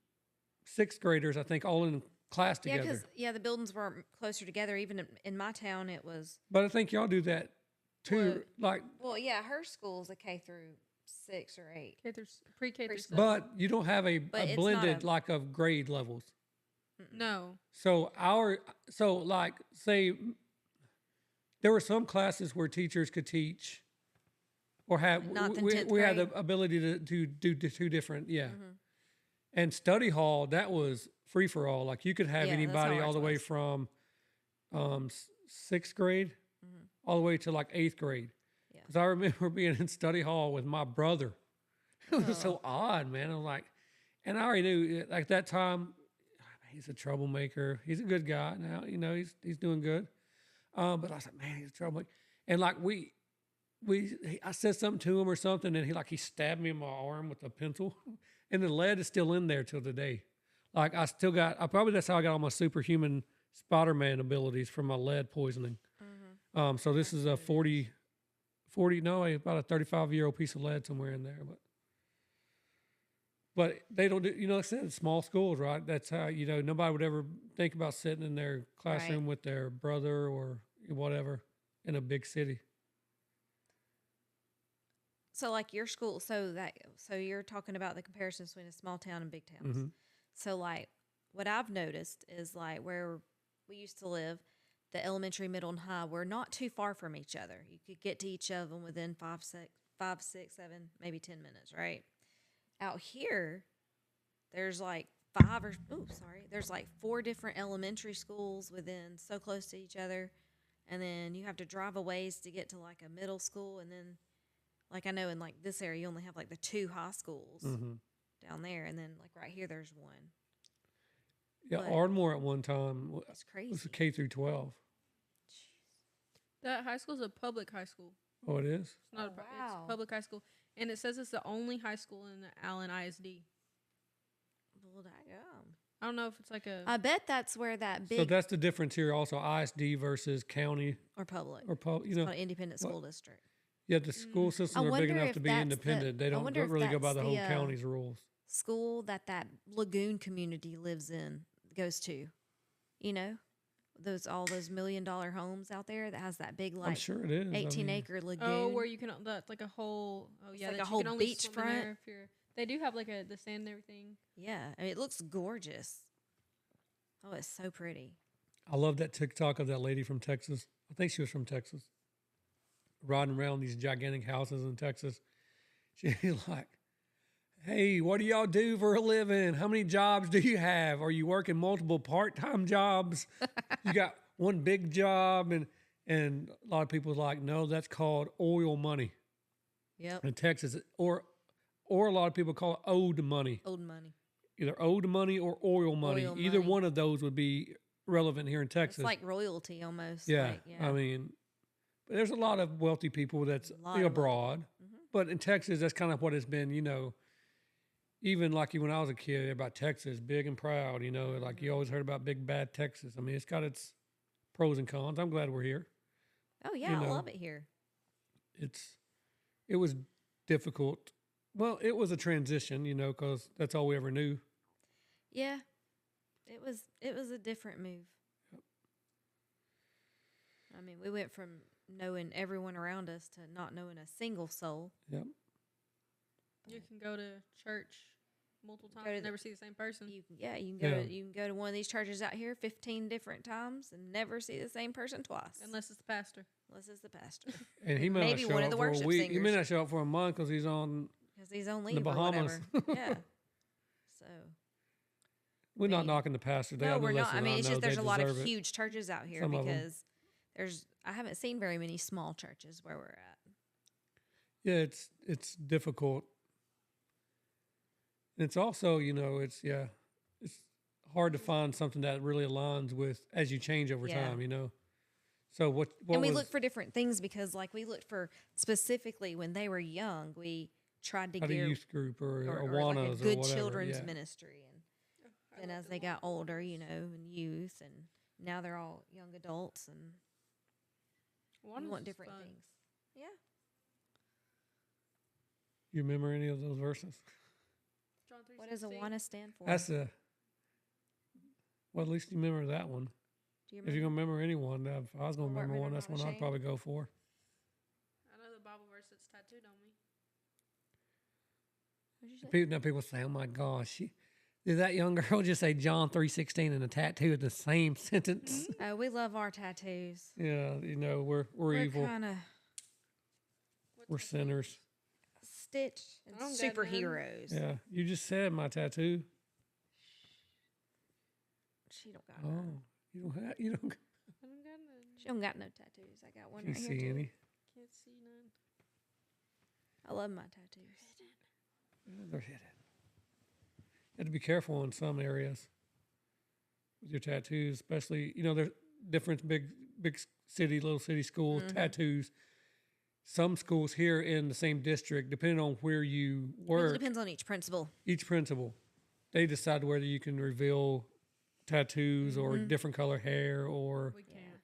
6th graders, I think, all in class Yeah, together. because the buildings were closer together. Even in my town, it was. But I think y'all do that too. Like, Well, yeah, her school's a K through 6 or 8. K through pre-K through Preschool. 7. but you don't have a But it's not blended a- like of grade levels. No. So like say there were some classes where teachers could teach or have Like ninth and we 10th had the grade? ability to do two different Mm-hmm. and study hall, that was free for all. Like you could have Yeah, that's anybody how all ours the way was. from 6th grade all the way to like 8th grade. Mm-hmm. Yeah. Because I remember being in study hall with my brother. It was so odd, man. I'm like, and I already knew like that time. He's a troublemaker. He's a good guy now. He's doing good. But I was like, man, he's a troublemaker. And like I said something to him or something, and he stabbed me in my arm with a pencil, and the lead is still in there till today. Like I probably that's how I got all my superhuman Spider-Man abilities from my lead poisoning. So this is a 40, no, about a 35-year-old piece of lead somewhere in there, but they don't do, like I said, small schools, right? That's how, nobody would ever think about sitting in their classroom with their brother or whatever in a big city. So like your school, so you're talking about the comparison between a small town and big towns. Mhm. So like what I've noticed is like where we used to live, the elementary, middle, and high were not too far from each other. You could get to each of them within 5, 6, 7, maybe 10 minutes, right? Out here, there's like there's like 4 different elementary schools within so close to each other, and then you have to drive a ways to get to like a middle school, and then like I know in like this area you only have like the 2 high schools down there, and then like right here there's one. Yeah, But- Ardmore at one time It's was crazy. a K through 12. That high school is a public high school. Oh, it is? It's not Oh, it's wow. a public high school. And it says it's the only high school in the Allen ISD. Well, daggum. I don't know if it's like a. I bet that's where that So big that's the difference here. Also, ISD versus county or public. or pub. You It's know, called independent school district. yeah, the school systems I are big wonder enough if to be that's independent. the- They I don't wonder if really go by that's the whole the, county's rules. School that lagoon community lives in goes to, you know, all those $1 million homes out there that has that big I'm like sure it is. 18-acre lagoon. Oh, where you can that's like a whole. Oh yeah, like that a you whole can only beach swim in front. there if you're. They do have like the sand and everything. Yeah, I mean, it looks gorgeous. Oh, it's so pretty. I love that TikTok of that lady from Texas. I think she was from Texas, riding around these gigantic houses in Texas. She's like, "Hey, what do y'all do for a living? How many jobs do you have? Are you working multiple part-time jobs? You got one big job?" And a lot of people are like, "No, that's called oil money Yep, in Texas," or a lot of people call it owed money. old money. Either owed money or oil money. Oil Either money. one of those would be relevant here in Texas. It's like royalty almost. Yeah, like, yeah. I mean, there's a lot of wealthy people that's A lot of abroad, Mhm. but in Texas, that's kind of what it's been. You know, even like when I was a kid, about Texas, big and proud. You know, like you always heard about big bad Texas. I mean, it's got its pros and cons. I'm glad we're here. Oh yeah, I know. love it here. It was difficult. Well, it was a transition, you know, because that's all we ever knew. Yeah, it was a different move. I mean, we went from knowing everyone around us to not knowing a single soul. Yep. You can go to church multiple times Go to and the- never see the same person. You can go Yeah. you can go to one of these churches out here 15 different times and never see the same person twice, Unless it's the pastor. unless it's the pastor And he may Maybe not show one of up the for a worship week. He may singers. not show up for a month because he's on. because he's on The leave or Bahamas. whatever. Yeah. So We're not Maybe. knocking the pastor. They no, have we're not. I listen, mean, it's know just there's they a lot of deserve it. huge churches out here Some of 'em. because I haven't seen very many small churches where we're at. Yeah, it's difficult. And it's also, you know, it's hard to find something that really aligns with as you change over Yeah. time, you know. So what And we was, look for different things because, like, we looked for specifically when they were young, we tried to at a gear youth group or or Awanas like a or good whatever, children's yeah. ministry. And I then love as the they got Lord. older, you know, and youth, and now they're all young adults and One we is want different fun. things. Yeah. You remember any of those verses? John What does 3:16. Awana stand for? That's well, at least you remember that one. Do you If you're remember? gonna remember anyone, if I was gonna Well, what, remember one, remember that's not one I'd ashamed? probably go for. I know the Bible verse that's tattooed on me. What'd you say? People say, "Oh my gosh, did that young girl just say John 3:16 and a tattoo in the same sentence?" Oh, we love our tattoos. Yeah, you know we're evil. kind of What We're tattoo? sinners. Stitch and I don't got none. superheroes. Yeah, you just said my tattoo. She don't got Oh, none. you don't have, you don't I don't got none. She don't got no tattoos. I got one can right here see too. any. Can't see none. I love my tattoos. Yeah, they're hidden. You have to be careful in some areas with your tattoos, especially there's different big city, little city schools Mhm. tattoos. Some schools here in the same district, depending on where you Really work, depends on each principal. each principal, they decide whether you can reveal tattoos or Mhm. different color hair or We can't.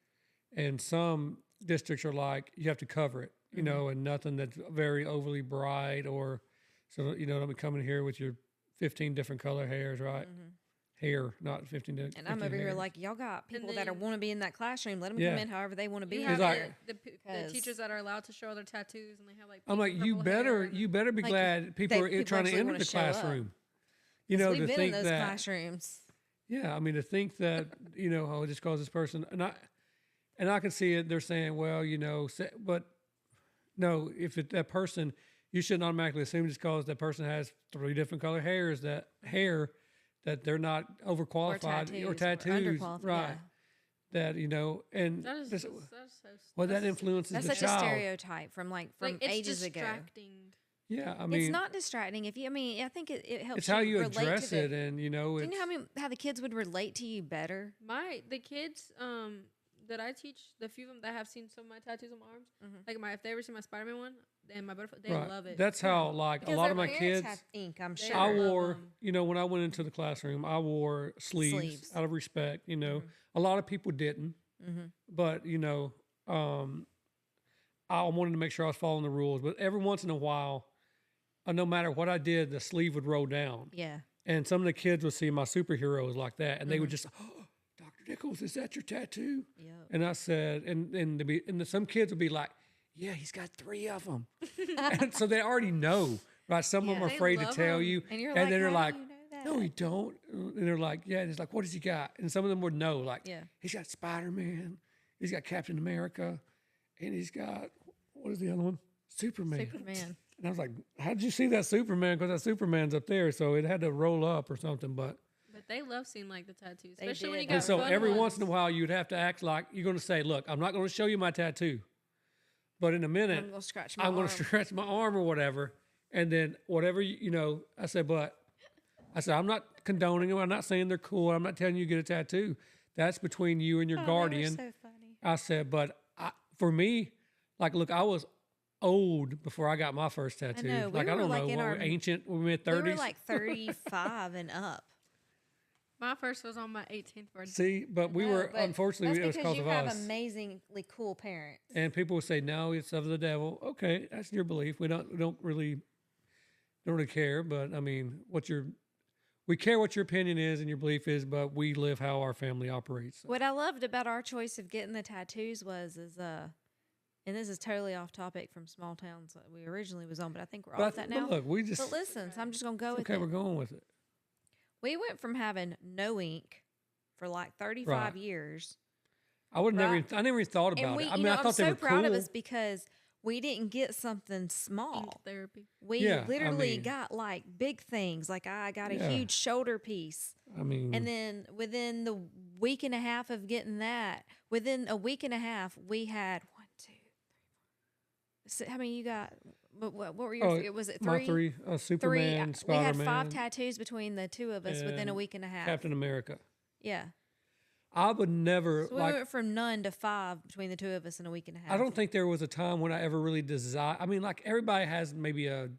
and some districts are like you have to cover it, Mhm. and nothing that's very overly bright or so don't be coming here with your 15 different color hairs, right? Mhm. Hair, not 15 different. And I'm over here like, y'all got people that then- want to be in that classroom. Let them Yeah. come in however they want to be. You He's have like- the 'Cause- teachers that are allowed to show their tattoos and they have like. I'm pink like, and you purple better hair and- you better be Like, glad people are people trying to actually enter wanna the show up. classroom. 'Cause we've To been in think those that classrooms. yeah, I mean to think that oh, just cause this person and I can see it. They're saying, well, but no, if that person, you shouldn't automatically assume just because that person has 3 different color hairs that they're not overqualified or tattoos, underqualified, right? yeah. That and That is, this- that's so. well, that that's- influences That's the such a child. stereotype from like, it's ages ago. distracting. Yeah, I mean, It's not distracting. I think it helps. it's how you relate address to it, and Do you it's know how the kids would relate to you better? The kids that I teach, the few of them that have seen some of my tattoos on my arms, Mhm. like if they ever see my Spider-Man one and my butterfly, they Right. love it. That's how like Because a lot their of my parents kids. have ink, I'm They sure. I love wore, 'em. when I went into the classroom, I wore sleeves out of respect. A lot of people didn't, but I wanted to make sure I was following the rules. But every once in a while, no matter what I did, the sleeve would roll down. Yeah. And some of the kids would see my superheroes like that, and they would just, oh, Dr. Nichols, is that your tattoo? Yep. And I said, some kids would be like, yeah, he's got 3 of them. And so they already know, right? Some of them are They afraid to love tell 'em. you. And you're And like, then they're "How do like, you know that?" no, he don't. And they're like, yeah. And it's like, what does he got? And some of them would know, like, Yeah. he's got Spider-Man, he's got Captain America, and he's got, what is the other one? Superman. Superman. And I was like, how did you see that Superman? Because that Superman's up there, so it had to roll up or something. But They love seeing like the tattoos, They especially when you did. got and so fun every ones. once in a while, you'd have to act like you're going to say, look, I'm not going to show you my tattoo, but in a minute, I'm going to scratch my I'm arm. going to stretch my arm or whatever. And then whatever, I said, I'm not condoning them. I'm not saying they're cool. I'm not telling you to get a tattoo. That's between you and your Oh, they guardian. were so funny. I said, for me, like, look, I was old before I got my first tattoo. know. We Like, I were don't like know, in what our- we're ancient, we're mid We 30s. were like 35 and up. My first was on my 18th birthday. See, but we No, were, but unfortunately, it was that's because because of you have us. amazingly cool parents. And people would say, no, it's of the devil. Okay, that's your belief. We don't really care. But I mean, we care what your opinion is and your belief is, but we live how our family operates. So. What I loved about our choice of getting the tattoos and this is totally off topic from small towns that we originally was on, but I think we're off that now. But look, we just But listen, so I'm just gonna go with okay. it. We're going with it. We went from having no ink for like 35 Right. years. I would never. Right. I never even thought And about we, it. I mean, I I'm thought they so were proud cool. of us because we didn't get something Ink small. therapy. We Yeah, I literally mean- got like big things. Like I got a Yeah. huge shoulder piece. I mean, And then within the week and a half of getting that, within a week and a half, we had 1, 2, 3, 4. So how many you got? What were your? Was it my 3? 3, 3. Superman, We Spider-Man, had 5 tattoos between the two of us within a and week and a half. Captain America. Yeah. I would never So we like. went from none to 5 between the two of us in a week and a half. I don't think there was a time when I ever really desired. I mean, like everybody has maybe a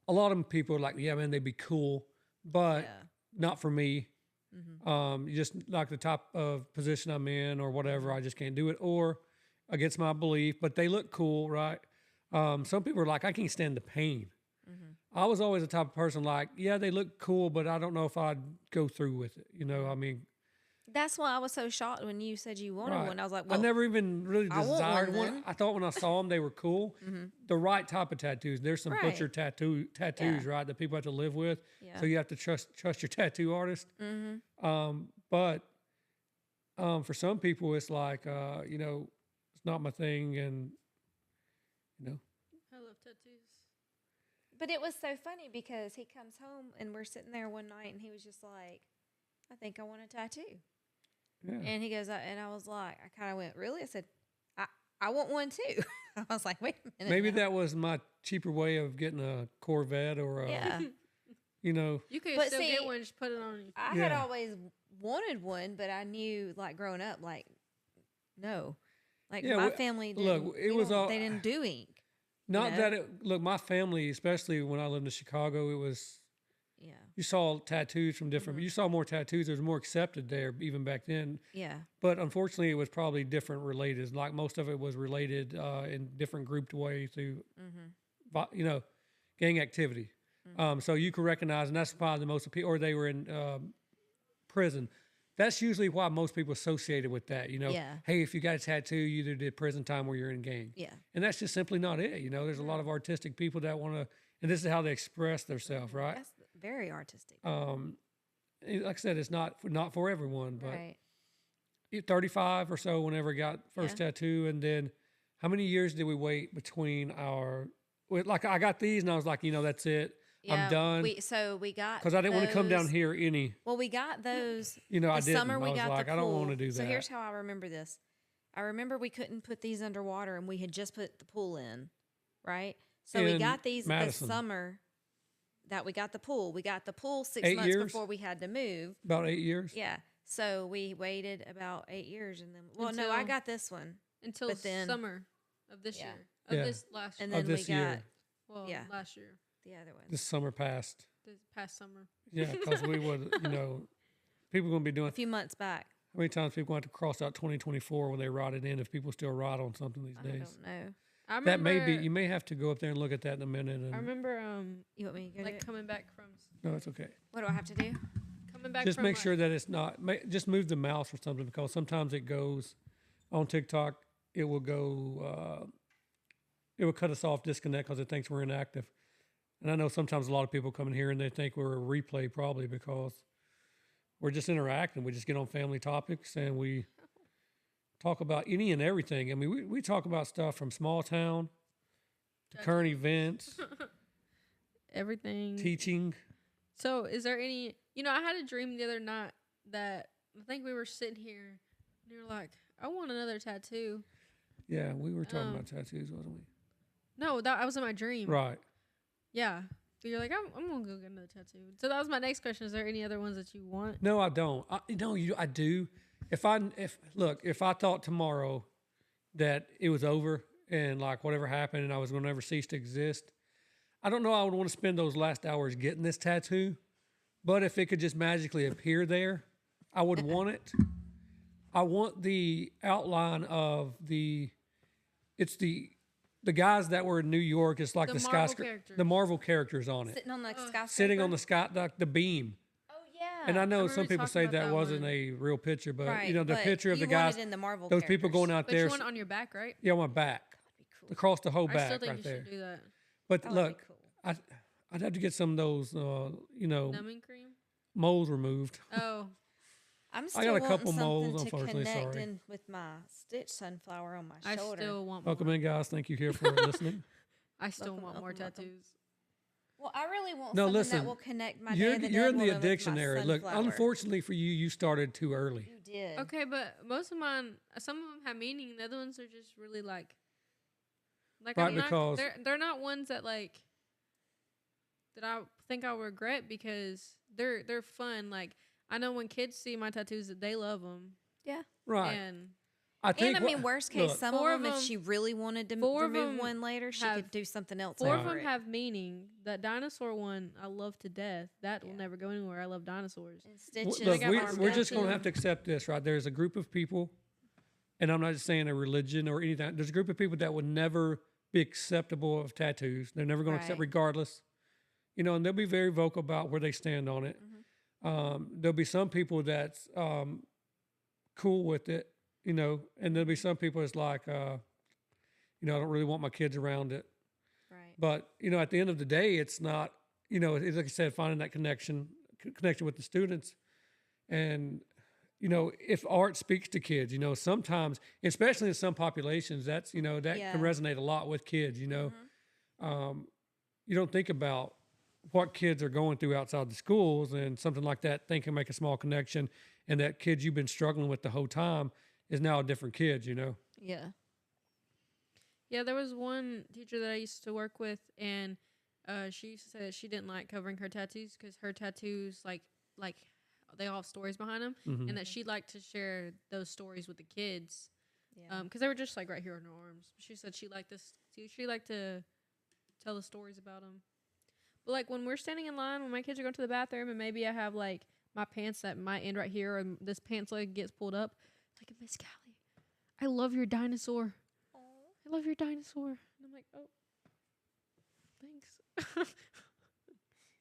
lot of people are like, yeah, man, they'd be cool, but Yeah. not for me. Mm-hmm. Just like the top of position I'm in or whatever, I just can't do it, or against my belief. But they look cool, right? Some people are like, I can't stand the pain. Mm-hmm. I was always the type of person like, yeah, they look cool, but I don't know if I'd go through with it. I mean, That's why I was so shocked when you said you wanted right. one. I was like, well, I never even really I want desired one one. then. I thought when I saw them, they were cool. The right type of tattoos. There's some Right. butcher tattoos, right, that people have to live with. Yeah. So you have to trust your tattoo artist. But for some people, it's like, it's not my thing, and I love tattoos. But it was so funny because he comes home and we're sitting there one night and he was just like, I think I want a tattoo. yeah. And he goes, and I was like, I kind of went, really? I said, I want one too. I was like, wait a minute. Maybe now. that was my cheaper way of getting a Corvette or a, Yeah. You could But still see, get one, just put it on. I had Yeah. always wanted one, but I knew like growing up, like, no. Like Yeah, my we- family look, didn't, it was all- they didn't do ink. not know? that look, my family, especially when I lived in Chicago, it was, Yeah. you saw tattoos from different, Mm-hmm. you saw more tattoos. There was more accepted there even back then. Yeah. But unfortunately, it was probably different related. Like most of it was related in different grouped ways through, gang activity. So you could recognize, and that's probably the most people, or they were in prison. That's usually why most people associated with that. Yeah. Hey, if you got a tattoo, you either did prison time or you're in gang. Yeah. And that's just simply not it. There's a lot of artistic people that want to, and this is how they express themselves, right? That's very artistic. Like I said, it's not for everyone, but Right. 35 or so whenever I got first tattoo. And then how many years did we wait between like I got these and I was like, that's it. I'm done. We got Because I didn't want to come down those- here any, Well, we got those. I the didn't. summer we I was got like, the I pool. don't want to do that. So here's how I remember this. I remember we couldn't put these underwater, and we had just put the pool in, right? So we In got these Madison. the summer that we got the pool. We got the pool 6 8 months years? before we had to move. About 8 years. Yeah. So we waited about 8 years, and then no, I Until- got this one, until But then- summer of this Yeah. year. Of Yeah. this last and year. then this we got year. Well, yeah. last year. the other one This summer passed. This past summer. Yeah, because we would, people going to be a doing. few months back. How many times people going to have to cross out 2024 when they write it in? If people still write on something these I days, don't know. I that may remember, be. You may have to go up there and look at that in a minute. I And remember You want me to go like do it? coming back from no, it's okay. What do I have to do? coming back Just from make like, sure that it's not. Just move the mouse or something because sometimes it goes on TikTok. It will go. It will cut us off, disconnect because it thinks we're inactive. And I know sometimes a lot of people come in here and they think we're a replay probably because we're just interacting. We just get on family topics and we talk about any and everything. I mean, we talk about stuff from small town to current events, everything. teaching. So, is there any? I had a dream the other night that I think we were sitting here, and you were like, "I want another tattoo." Yeah, we were talking about tattoos, wasn't we? No, that was in my dream. Right. Yeah. But you're like, I'm gonna go get another tattoo. So that was my next question. Is there any other ones that you want? No, I don't. I do. If I thought tomorrow that it was over and like whatever happened and I was going to never cease to exist, I don't know. I would want to spend those last hours getting this tattoo, but if it could just magically appear there, I would want it. I want the outline of it's the guys that were in New York. It's like The the Marvel skyscraper, characters. the Marvel characters on it, Sitting on the skyscraper. sitting on the sky, the beam. Oh yeah. And I know remember some you people talking say about that that wasn't one. a real picture, but right, the but picture of you the want guys, it in the Marvel those people characters. going out Which there, one on your back, right? yeah, on my back, That'd be cool. across the whole I back still think right you there. should do that. But That would look, be cool. I'd have to get some of those, Numbing cream. moles removed. Oh, I'm I still got a wanting couple something moles, to unfortunately, connect sorry. in with my stitch sunflower on my I shoulder. still want Welcome more. in, guys. Thank you here for listening. I still Welcome, want more welcome, welcome. tattoos. Well, I really want No, something listen, that will connect my You're Day of the you're Dead in the woman with addiction my area. Look, sunflower. unfortunately for you, you started too early. You did. Okay, but most of mine, some of them have meaning. The other ones are just really like Right, I'm because- not, they're not ones that like that I think I'll regret because they're fun. Like I know when kids see my tattoos that they love them. Right. And I think. And I mean, worst case, look, some of four them, of if them- she really wanted to four of remove them one later, she have- could do something else. four of over them it. have meaning. That dinosaur one I love to death. That will Yeah. never go anywhere. I love dinosaurs. And stitches. Look, got my we're just going tattoo. to have to accept this, right? There's a group of people, and I'm not just saying a religion or anything. There's a group of people that would never be acceptable of tattoos. They're never going to accept Right. regardless. And they'll be very vocal about where they stand on it. There'll be some people that's cool with it, and there'll be some people that's like, I don't really want my kids around it. Right. But at the end of the day, it's not. It's like I said, finding that connection with the students, and if art speaks to kids, sometimes, especially in some populations, that Yeah. can resonate a lot with kids. You don't think about what kids are going through outside the schools, and something like that thing can make a small connection, and that kid you've been struggling with the whole time is now a different kid. Yeah. Yeah, there was one teacher that I used to work with, and she said she didn't like covering her tattoos because her tattoos, like they all have stories behind them, Mhm. and that she'd like to share those stories with the kids, Yeah. because they were just like right here on her arms. She said she liked this. She liked to tell the stories about them. But like when we're standing in line, when my kids are going to the bathroom, and maybe I have like my pants that might end right here, and this pants leg gets pulled up, like Miss Callie, I love your dinosaur. I love your dinosaur. And I'm like, oh, thanks.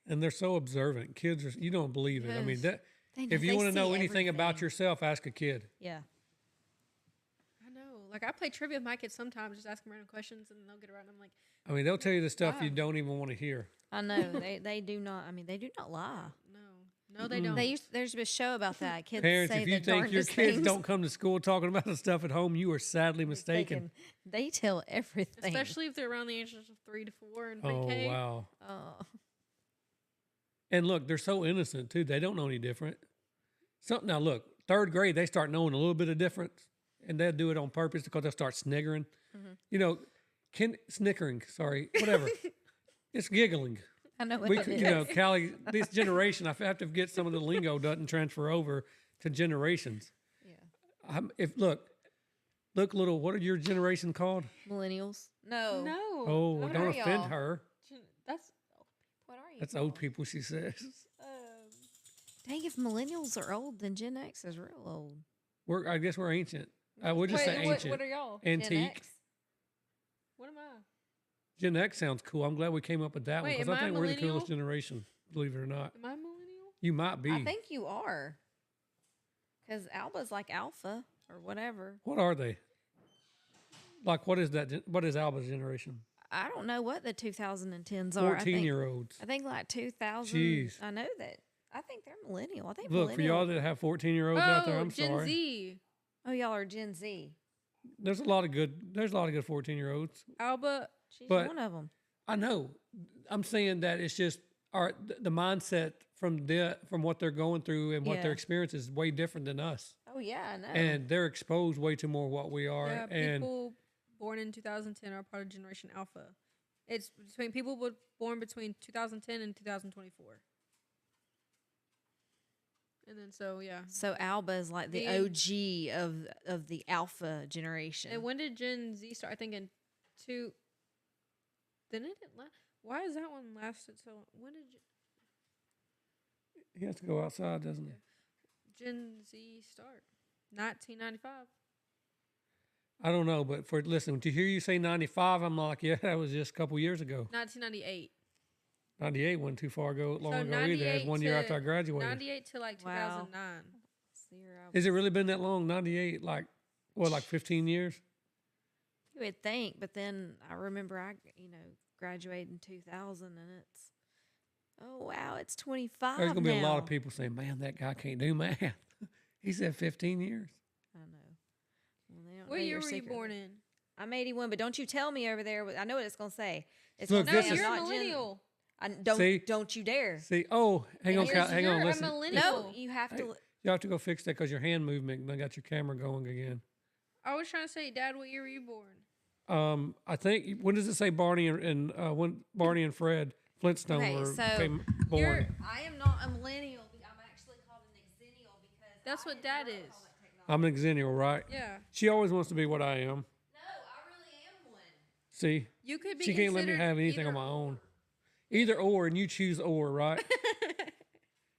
And they're so observant. Kids are. You don't believe it. I mean, Yes. that They if you they want to see know anything about everything. yourself, ask a kid. Yeah. I know. Like I play trivia with my kids sometimes, just ask them random questions, and they'll get around. I'm like, I mean, they'll tell you the stuff you Wow. don't even want to hear. I know. they do not. I mean, they do not lie. no, they don't. There's a show about that. Kids Parents, say if you the think your darndest kids things. don't come to school talking about the stuff at home, you are sadly mistaken. They tell everything. Especially if they're around the ages of 3 to 4 and Oh pre-K. wow! Oh. And look, they're so innocent too. They don't know any different. Now look, third grade, they start knowing a little bit of difference, and they'll do it on purpose because they'll start sniggering. Snickering. Sorry, whatever. It's giggling. I know what We, it could- is. Callie, this generation, I have to get some of the lingo doesn't transfer over to generations. Yeah. Look, little. What are your generation called? Millennials. No. No. Oh, What don't are offend y'all? her. That's What are you? That's old people. She says. Dang, if millennials are old, then Gen X is real old. I guess we're ancient. We'll just say what, ancient. what are y'all? Gen Antique. X? What am I? Gen X sounds cool. I'm glad we came up with that one Wait, because am I I think we're the millennial? coolest generation. Believe it or not, Am I millennial? you might be. I think you are. Because Alba's like alpha or whatever. What are they? Like, what is that? What is Alba's generation? I don't know what the 2010s are. 14-year-olds. I think like 2000. Jeez. I know that. I think they're millennial. I think Look, for y'all that have 14-year-olds out there, I'm Gen sorry. Z. Oh, y'all are Gen Z. There's a lot of good 14-year-olds. Alba. She's But- one of them. I know. I'm saying that it's just the mindset from what they're going through and what their Yeah. experience is way different than us. Oh, yeah, I know. And they're exposed way to more what we are. Yeah, and people born in 2010 are part of Generation Alpha. It's between people born between 2010 and 2024. And then So Alba is like the OG of the alpha generation. And when did Gen Z start? I think in two. Then it didn't last. Why is that one lasted so long? When did he has to go outside, doesn't he? Gen Z start? 1995. I don't know, but listen, to hear you say 95, I'm like, yeah, that was just a couple years ago. 1998. 98 wasn't too far long So ago either. It was 1 year after I graduated. 98 to like Wow. 2009. Has it really been that long? 98, like 15 years? You would think, but then I remember I graduated in 2000, and oh wow, it's 25. There's going to be a lot of now. people saying, man, that guy can't do math. He said 15 years. I know. Well, they don't What know year your were you secret. born in? I'm 81, but don't you tell me over there. I know what it's gonna say. It's Look, gonna this say is- I'm You're a not millennial. Don't you dare. See, hang on, hang on, You're a listen. millennial. No, you have to. You have to go fix that because your hand movement, and I got your camera going again. I was trying to say, Dad, what year were you born? I think, when does it say Barney and when Barney and Fred Flintstone Okay, were so came born? I am not a millennial. I'm actually called an exennial because That's what Dad is. I'm an exennial, right? Yeah. She always wants to be what I am. No, I really am one. See, You could be. she can't let me considered have anything on either my or. own. Either or, and you choose or, right?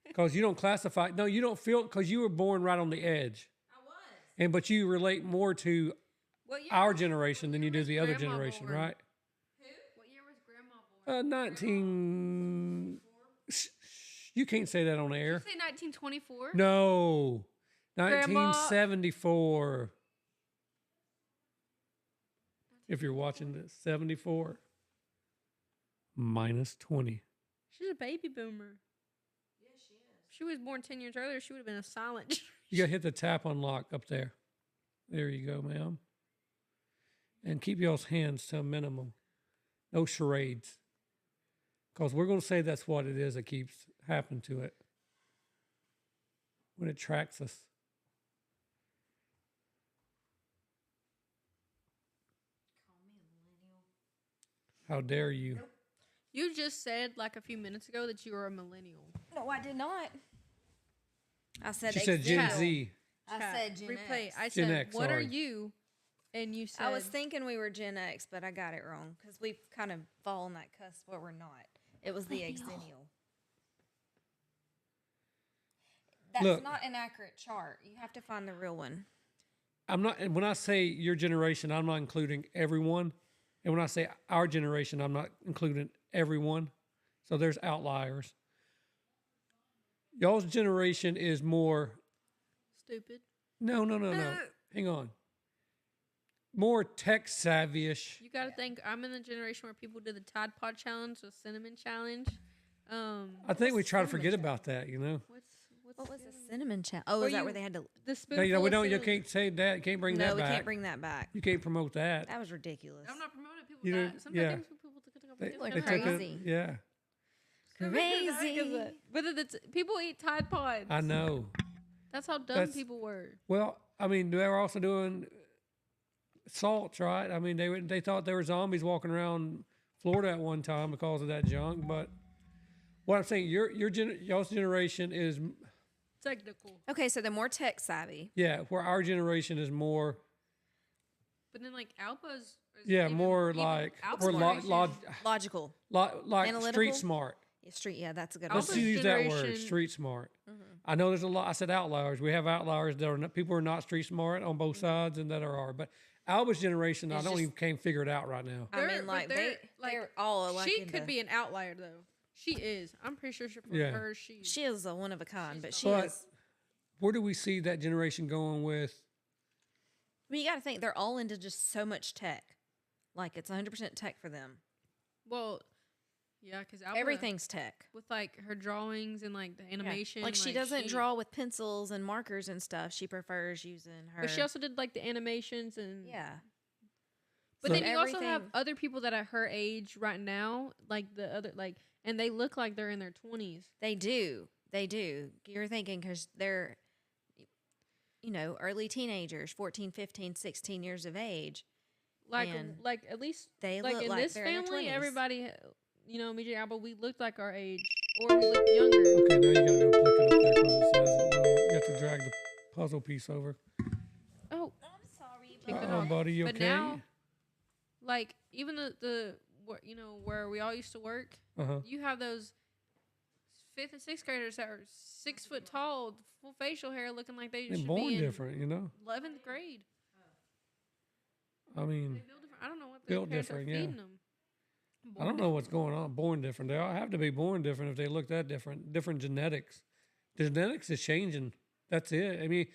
Because you don't classify. No, you don't feel because you were born right on the edge, I was. but you relate more to What year? our generation than you do was the other Grandma generation, born? right? What year was Grandma born? 19. You can't say that on air. Did you say 1924? No, Grandma- 1974. If you're watching this, 74 minus 20. She's a baby boomer. Yes, she is. If she was born 10 years earlier, she would have been a silent. You got to hit the tap unlock up there. There you go, ma'am. And keep y'all's hands to a minimum. No charades. Because we're going to say that's what it is that keeps happening to it. When it tracks us. Call me a millennial. How dare you? You just said like a few minutes ago that you were a millennial. No, I did not. I said She said Gen exennial. Z. I Chat, said Gen replay. X. I Gen said, X, what are sorry. you? And you said, I was thinking we were Gen X, but I got it wrong because we kind of fall on that cusp where we're not. It was the exennial. That's Look. not an accurate chart. You have to find the real one. I'm not, and when I say your generation, I'm not including everyone. And when I say our generation, I'm not including everyone. So there's outliers. Y'all's generation is more, stupid. no. Hang on. More tech savvy-ish. You got to think, I'm in the generation where people did the Tide Pod challenge, the cinnamon challenge. I think we try to forget about that, you know. What's What was the cinnamon? cinnamon challenge? Oh, Where is that you- where they had to? The spoon. No, we don't. You can't say that. You can't bring No, that we back. can't bring that back. You can't promote that. That was ridiculous. I'm not promoting people You know, that. Sometimes yeah. people They, People are they took it- crazy. yeah, Crazy. Whether that's people eat Tide Pods. I know. That's how dumb That's- people were. Well, I mean, they were also doing salts, right? I mean, they thought there were zombies walking around Florida at one time because of that junk. But what I'm saying, y'all's generation is technical. Okay, so they're more tech savvy. Yeah, where our generation is more, But then like Alpa's is yeah, even, more even like Alpa's we're generation- Logical. like street Analytical? smart. Yeah, street, yeah, that's a good Let's one. Alpha's use that word, generation- street smart. Mm-hmm. I know there's a lot. I said outliers. We have outliers that are not, people who are not street smart on both sides, and that are. But Alba's generation, I It's don't just- even can't figure it out right now. I They're- mean, but like, they're, they're all like she in could the- be an outlier though. She is. I'm pretty sure for Yeah. her, She is a one of a kind, but She's she But is. where do we see that generation going with? I mean, you got to think they're all into just so much tech. Like it's 100% tech for them. Well, yeah, because Everything's tech. with like her drawings and like the Yeah. animation. Like she doesn't draw with pencils and markers and stuff. She prefers using her. But she also did like the animations and yeah. But So- then you also have Everything- other people that are her age right now, like the other like, and they look like they're in their 20s. They do. They do. You're thinking because they're, early teenagers, 14, 15, 16 years of age. And Like at least They like look in like this they're in their family, 20s. everybody, me and Alba, we looked like our age or we looked younger. Okay, now you gotta go click it up there because it says it will. You have to drag the puzzle piece over. Oh, I'm sorry. Keep it Oh, off. buddy, you But okay? now- like even the where we all used to work, Uh-huh. you have those 5th and 6th graders that are 6 foot tall, full facial hair, looking like they They're should born be in different, you know. 11th grade. I mean, They build different. I don't know what their Built parents different, are yeah. feeding them. I don't know what's going on. Born different. They all have to be born different if they look that different. Different genetics. The genetics is changing. That's it.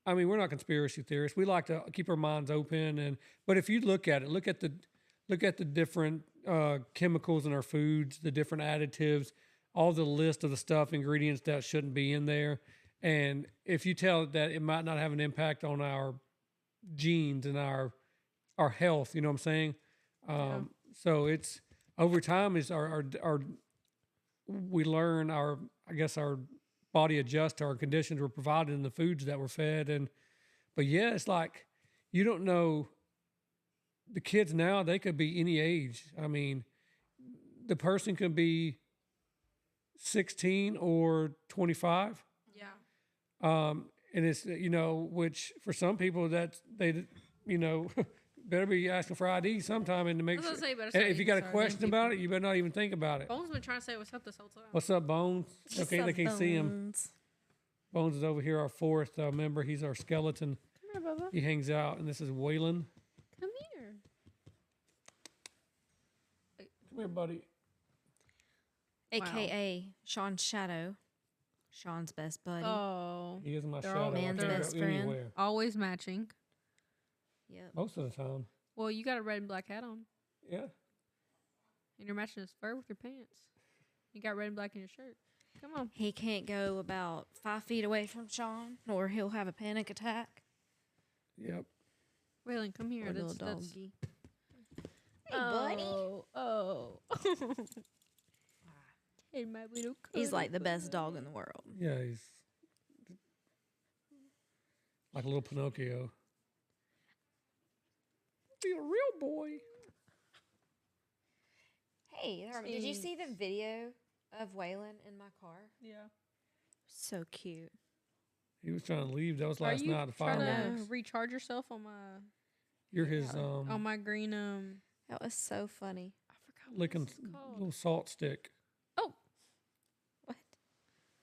We're not conspiracy theorists. We like to keep our minds open, but if you look at it, look at the different chemicals in our foods, the different additives, all the list of the stuff, ingredients that shouldn't be in there, and if you tell that it might not have an impact on our genes and our health, you know what I'm saying? So it's over time is our we learn our body adjusts to our conditions we're provided in the foods that we're fed, but yeah, it's like you don't know. The kids now, they could be any age. I mean, the person could be 16 or 25. Yeah. And it's, which for some people that they, better be asking for ID sometime and to make I was sure. gonna say, you better start If you eating got a sardine question about people. it, you better not even think about it. Bones been trying to say what's up this whole time. What's up, Bones? Okay, they can't see him. Bones is over here, our fourth member. He's our skeleton. Come here, Bubba. He hangs out, and this is Waylon. Come here. Come here, buddy. AKA Sean's shadow. Sean's best buddy. Oh, He is my They're all shadow. I man's can't best go friend. anywhere. always matching. Yep. Most of the time. Well, you got a red and black hat on, Yeah. and you're matching his fur with your pants. You got red and black in your shirt. Come on. He can't go about 5 feet away from Sean, or he'll have a panic attack. Yep. Waylon, come here. Poor That's, little that's, doggy. Oh. Hey, my little He's cuddle like the best buddy. dog in the world. Yeah, he's like a little Pinocchio. Be a real boy. Hey, did you Jeez. see the video of Waylon in my car? Yeah. So cute. He was trying to leave. That was Are last you night. The trying fireworks. to recharge yourself on my You're his on my green That was so funny. I forgot what licking this is called. little salt stick. Oh, What?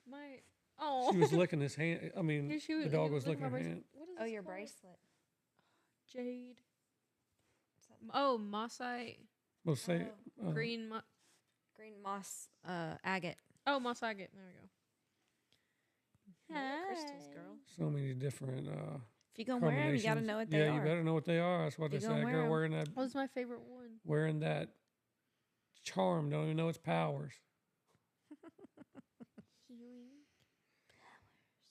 my oh. She was licking his hand. I mean, Yeah, she the was- dog you was look at licking my her bracelet. hand. What is Oh, this your called? bracelet. Jade. Oh, mossite. Well, say Green. Green moss agate. Oh, moss agate. There we go. More crystals, girl. so many different If you gonna wear them, you gotta combinations. know what they Yeah, are. you better know what they are. That's what You they gonna say. wear Girl 'em. wearing that, What was my favorite one? wearing that charm. Don't even know its powers. Healing.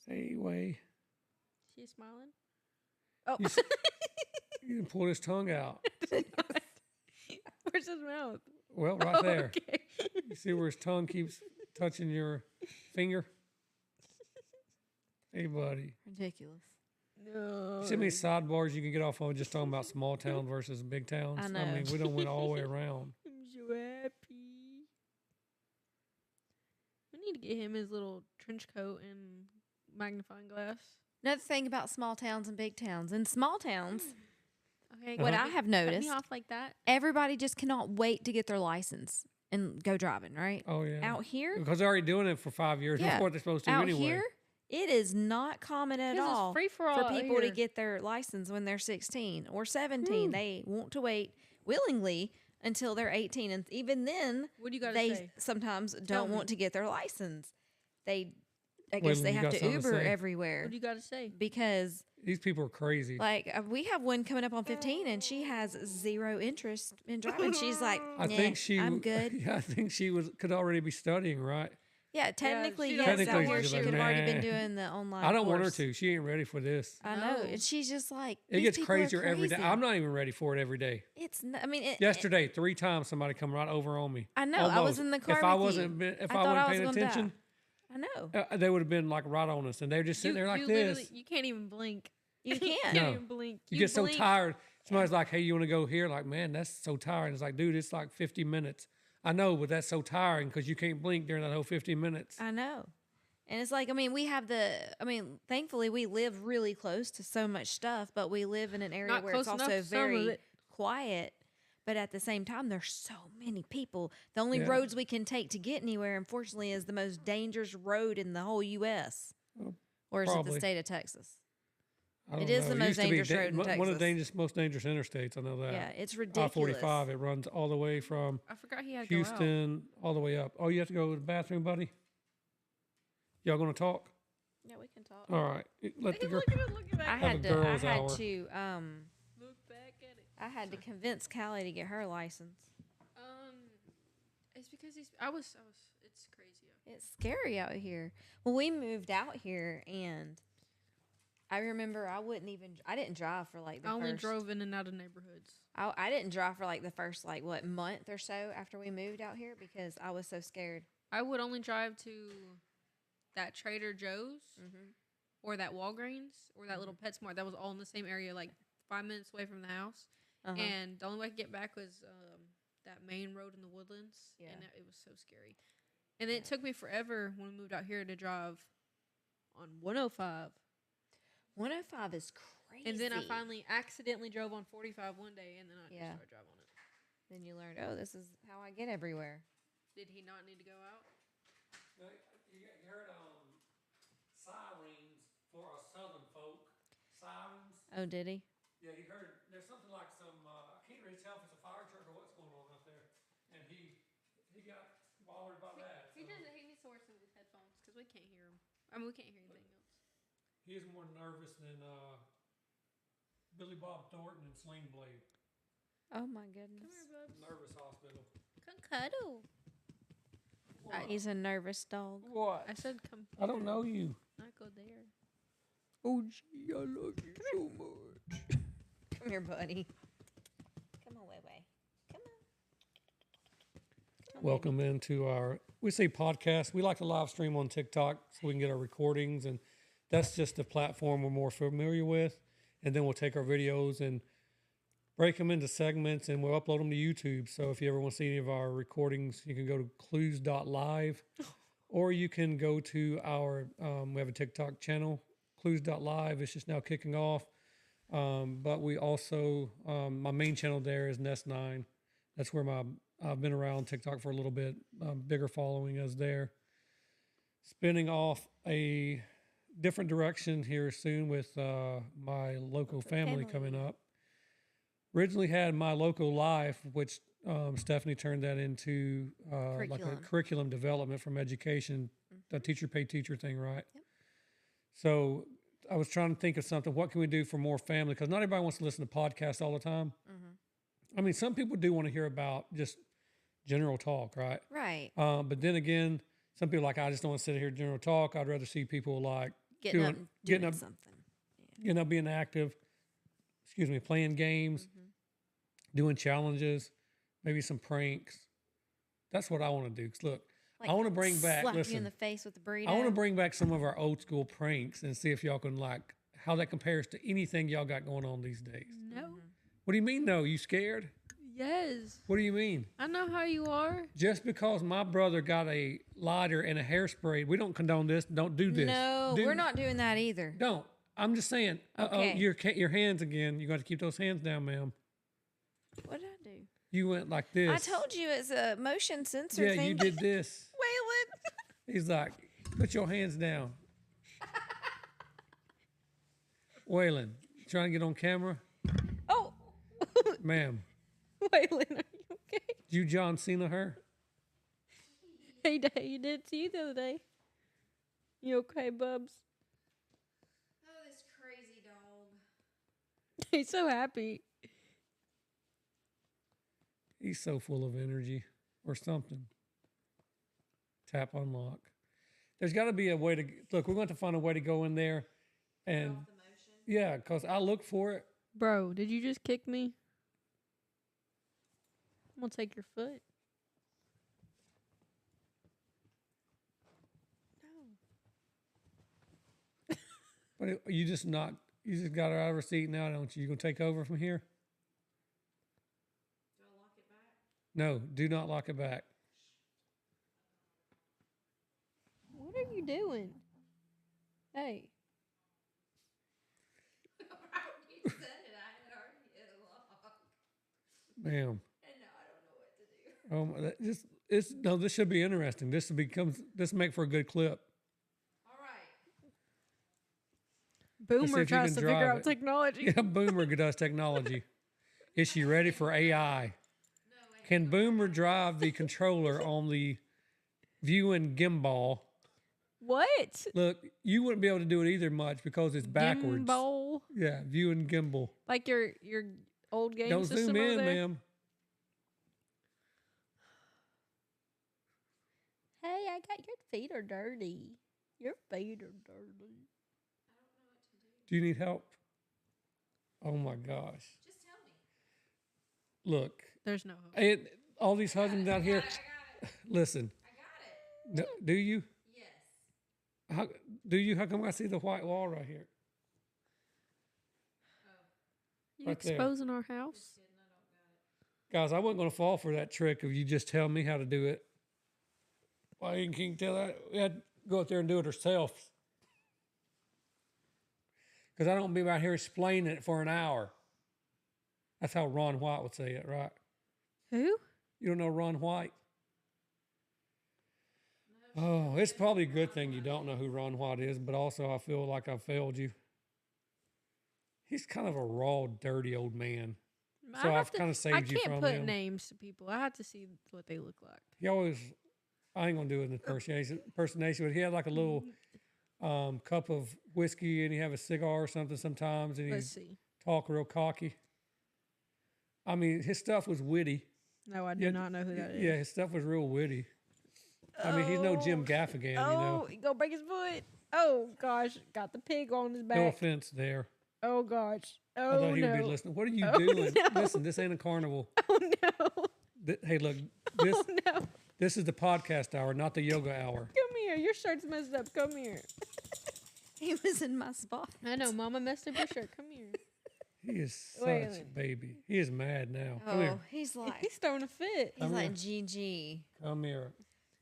Anyway, She's smiling. Oh, you, you can pull his tongue out. Where's his mouth? Well, right there. Okay. You see where his tongue keeps touching your finger? Hey, buddy. ridiculous. No. See how many sidebars you can get off on just talking about small town versus big towns? I I know. mean, we don't went all the way around. I'm so happy. We need to get him his little trench coat and magnifying glass. Another thing about small towns and big towns. In small towns, Okay, what Uh-huh. I have cut noticed, me off like that. everybody just cannot wait to get their license and go driving, right? Oh yeah. Out here, Because they're already doing it for 5 years. Yeah. That's what they're supposed to out anyway. here, it is not common at 'Cause all it's free for all for out people to here. get their license when they're 16 or 17. They want to wait willingly until they're 18, and even then, What do you got to they say? sometimes Tell don't me. want to get their license. I guess Waylon, they you have got to something to Uber say? everywhere What do you got to say? because, These people are crazy. like, we have one coming up on 15, and she has zero interest in driving. She's like, I think she. I'm good. Yeah, I think she could already be studying, right? Yeah, technically, she yes. don't- Out Technically, here, she's she like, could have already been "Nah." doing the online. I don't want her course. to. She ain't ready for this. I know, No. and she's just like, It "These gets people are crazier every day. crazy." I'm not even ready for it every day. It's. I mean, Yesterday, 3 times somebody come right over on me. I know. I was Almost. in the car If I with wasn't, you. been- if I I, thought wasn't I was paying gonna die. attention, I know. they would have been like right on us, and they're just sitting there like this. You can't even blink. You You can't. can't No. even blink. You get so blink. tired. Somebody's like, "Hey, you want to go here?" Like, man, that's so tiring. It's like, dude, it's like 50 minutes. I know, but that's so tiring because you can't blink during that whole 50 minutes. I know. And it's like, I mean, thankfully we live really close to so much stuff, but we live in an area Not where it's close enough also to some of very it. quiet. But at the same time, there's so many people. The only Yeah. roads we can take to get anywhere, unfortunately, is the most dangerous road in the whole U.S. Well, Or is it the probably. state of Texas? I don't It is know. the most used to be dangerous road in one of Texas. the most dangerous interstates. I know that. Yeah, it's ridiculous. I-45. It runs all the way from I forgot he had to go out. Houston all the way up. Oh, you have to go to the bathroom, buddy? Y'all going to talk? Yeah, we can talk. All right. Let the girl. Look at I that. Have a had to. girls' I had hour. to. Look back at it. I had to convince Callie to get her license. It's because it's crazy. It's scary out here. Well, we moved out here, and I remember I didn't drive for like the I only first. drove in and out of neighborhoods. I didn't drive for like the first month or so after we moved out here because I was so scared. I would only drive to that Trader Joe's Mm-hmm. or that Walgreens or that little PetSmart. That was all in the same area, like 5 minutes away from the house. Uh-huh. And the only way I could get back was that main road in the Woodlands. Yeah. And it was so scary. And then it took me forever when we moved out here to drive on 105. 105 is crazy. And then I finally accidentally drove on 45 one day, and then I just Yeah. started driving on it. Then you learned, oh, this is how I get everywhere. Did he not need to go out? You heard sirens for our southern folk. Sirens. Oh, did he? Yeah, he heard there's something like I can't really tell if it's a fire truck or what's going on out there. And he got bothered by that. He doesn't. He needs to wear some of these headphones because we can't hear him. I mean, we can't hear anything else. He is more nervous than Billy Bob Thornton and Sling Blade. Oh, my Come goodness. here, bubs. Nervous hospital. Come cuddle. He's a nervous dog. What? I said come. I don't know you. Not go there. Oh, gee, I love you so much. Come here, buddy. Come on, Way. Come on. Welcome into we say podcast. We like to live stream on TikTok so we can get our recordings, and that's just the platform we're more familiar with. And then we'll take our videos and break them into segments, and we'll upload them to YouTube. So if you ever want to see any of our recordings, you can go to clues.live, or you can go to our, we have a TikTok channel, clues.live. It's just now kicking off. But we also, my main channel there is Nest9. That's where I've been around TikTok for a little bit, bigger following as there. Spinning off a different direction here soon with my local family coming up. Originally had My Local Life, which Stephanie turned that into like a curriculum development from education, the teacher pay teacher thing, right? Yep. So I was trying to think of something. What can we do for more family? Because not everybody wants to listen to podcasts all the time. Mm-hmm. I mean, some people do want to hear about just general talk, right? Right. But then again, some people like, I just don't want to sit here general talk. I'd rather see people like Getting up, getting doing up, something. being active. Playing games, doing challenges, maybe some pranks. That's what I want to do. 'Cause look, I want to bring back. Slap you in Listen, the face with the burrito. I want to bring back some of our old school pranks and see if y'all can like how that compares to anything y'all got going on these days. No. What do you mean? No, you scared? Yes. What do you mean? I know how you are. Just because my brother got a lighter and a hairspray, we don't condone this. Don't do this. No, we're not doing that either. Don't. I'm just saying. Okay. Your hands again. You got to keep those hands down, ma'am. What did I do? You went like this. I told you it's a motion sensor Yeah, thing. you did this. Waylon. He's like, put your hands down. Waylon, you trying to get on camera? Oh. Ma'am, Waylon, are you okay? you John Cena her? Hey, Dad, you did see you the other day. You okay, Bubs? Oh, this crazy dog. He's so happy. He's so full of energy or something. Tap unlock. There's got to be a way to look. We're going to find a way to go in there, and yeah, because I look for it. Bro, did you just kick me? I'm gonna take your foot. But you just not. You just got her out of her seat now, don't you? You gonna take over from here? Do I lock it back? No, do not lock it back. What are you doing? Hey. You said it. I had already hit a lock. Ma'am. And now I don't know what to do. This should be interesting. This make for a good clip. All right. Let's see Boomer if you tries can to figure drive out it. technology. Yeah, Boomer does technology. Is she ready for AI? Can Boomer drive the controller on the viewing gimbal? What? Look, you wouldn't be able to do it either much because it's backwards. Gimbal? Yeah, viewing gimbal. Like your old game Don't system zoom over in, there? ma'am. Hey, I got your feet are dirty. Your feet are dirty. Do you need help? Oh my gosh. Just tell me. Look, There's no hope. all these husbands out here. I got it. Listen, I got it. do you? Yes. How do you? How come I see the white wall right here? You right there. exposing our house? Guys, I wasn't going to fall for that trick of you just tell me how to do it. Why you can't tell that? We had to go out there and do it ourselves. Because I don't be out here explaining it for an hour. That's how Ron White would say it, right? Who? You don't know Ron White? Oh, it's probably a good thing you don't know who Ron White is, but also I feel like I failed you. He's kind of a raw, dirty old man. So I've kind of saved you from I can't put him. names to people. I have to see what they look like. He always, I ain't gonna do it in impersonation, but he had like a little cup of whiskey and he have a cigar or something sometimes, and Let's he'd see. talk real cocky. I mean, his stuff was witty. No, I do not know who that is. Yeah, his stuff was real witty. I mean, he's no Jim Gaffigan, you know. He gonna break his foot. Oh gosh, got the pig on his back. No offense there. Oh gosh. I Oh thought he would be no. listening. What are you Oh, doing? no. Listen, this ain't a carnival. Oh no. Hey, look, this Oh no. this is the podcast hour, not the yoga hour. Come here. Your shirt's messed up. Come here. He was in my spot. I know, Mama messed up your shirt. Come here. He is such Waylon. a baby. He is mad now. Come here. Oh, he's like He's throwing a fit. he's Come like here. GG. Come here.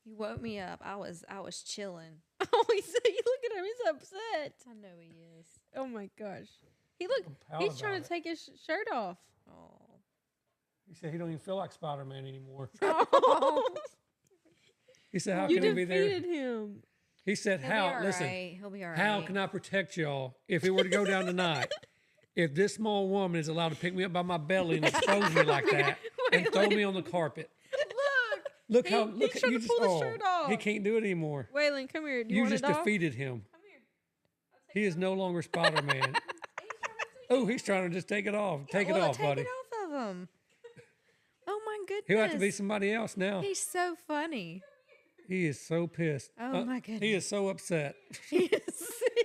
You woke me up. I was chilling. Oh, you look at him. He's upset. I know he is. Oh my gosh. I'm proud He's trying about to take his shirt off. Oh. He said he don't even feel like Spider-Man anymore. Oh, He said, how you can he be there? defeated him. He said, He'll how, be all listen, right. He'll be all right. how can I protect y'all if it were to go down tonight? If this small woman is allowed to pick me up by my belly and expose me like that and throw me on the carpet. Look He- how, he's look, trying you to just, pull the shirt off. he can't do it anymore. Waylon, come here. Do you You want just a dog? defeated him. Come here. He is no longer Spider-Man. Oh, he's trying to just take it off. Take it Well, off, take buddy. it off of him. Oh my goodness. He'll have to be somebody else now. He's so funny. He is so pissed. Oh, my He goodness. is so upset. Yes.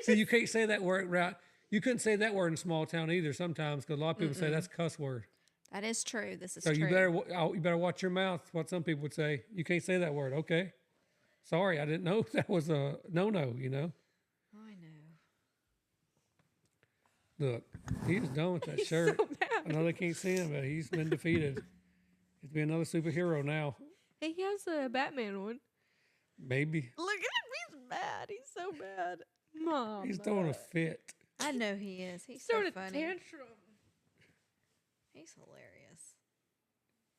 See, you can't say that word right. You couldn't say that word in a small town either sometimes because a lot of people say that's a cuss word. That is true. This is So true. you better watch your mouth. What some people would say. You can't say that word. Okay. Sorry, I didn't know that was a no-no, you know. I know. Look, he's done with that shirt. So mad. I know they can't see him, but he's been defeated. Be another superhero now. Hey, he has a Batman one. Maybe. Look at him. He's mad. He's so mad. Mom. He's throwing a fit. I know he is. He's He's so throwing a funny. tantrum. He's hilarious.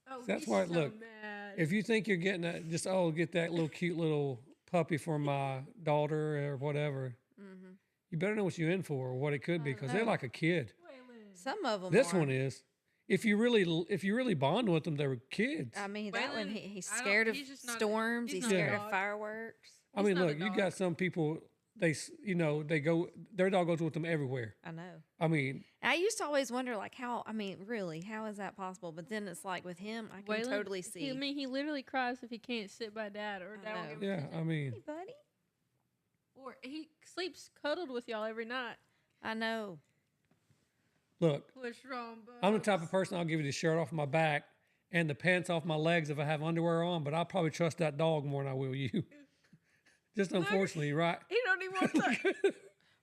Oh, That's he's why, so look, mad. If you think you're getting that, just, get that little cute little puppy for my daughter or whatever, you better know what you're in for or what it could be because they're like a kid. Waylon. Some of them. This one is. If you really bond with them, they were kids. I mean, that one. Waylon, He's I don't- scared of he's just not- storms. he's He's not a scared of dog. fireworks. I he's mean, not a look, you dog. got some people. They go. Their dog goes with them everywhere. I know. I mean, I used to always wonder, like, how. I mean, really, how is that possible? But then it's like with him, I can Waylon, totally see. he literally cries if he can't sit by dad or I dad won't know. give him yeah. attention. I mean, Hey, buddy. Or he sleeps cuddled with y'all every night. I know. look, What's wrong, bud? I'm the type of person I'll give you the shirt off my back and the pants off my legs if I have underwear on, but I'll probably trust that dog more than I will you. Just unfortunately, right? He don't even want to.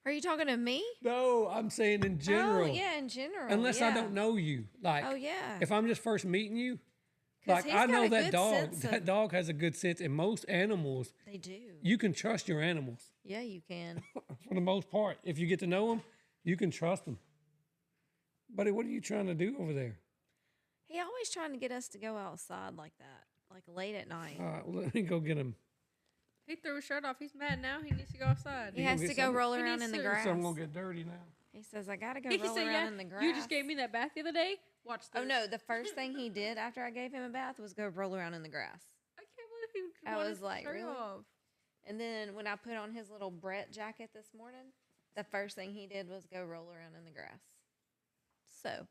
Are you talking to me? No, I'm saying in general. Oh, yeah, in general. Unless I yeah. don't know you, like Oh, yeah. if I'm just first meeting you, 'Cause like he's I got know a that good dog. sense of- That dog has a good sense, and most animals, They do. you can trust your animals Yeah, you can. for the most part. If you get to know them, you can trust them. Buddy, what are you trying to do over there? He always trying to get us to go outside like that, like late at night. All right, well, let me go get him. He threw his shirt off. He's mad now. He needs to go outside. He gonna has get to go some- roll he around needs in the to- grass. So I'm gonna get dirty now. He says, I got to go He roll said, around "Yeah, in the grass. you just gave me that bath the other day. Watch this." Oh, no. The first thing he did after I gave him a bath was go roll around in the grass. I can't believe he I wanted was his like, shirt really? off. And then when I put on his little Brett jacket this morning, the first thing he did was go roll around in the grass. So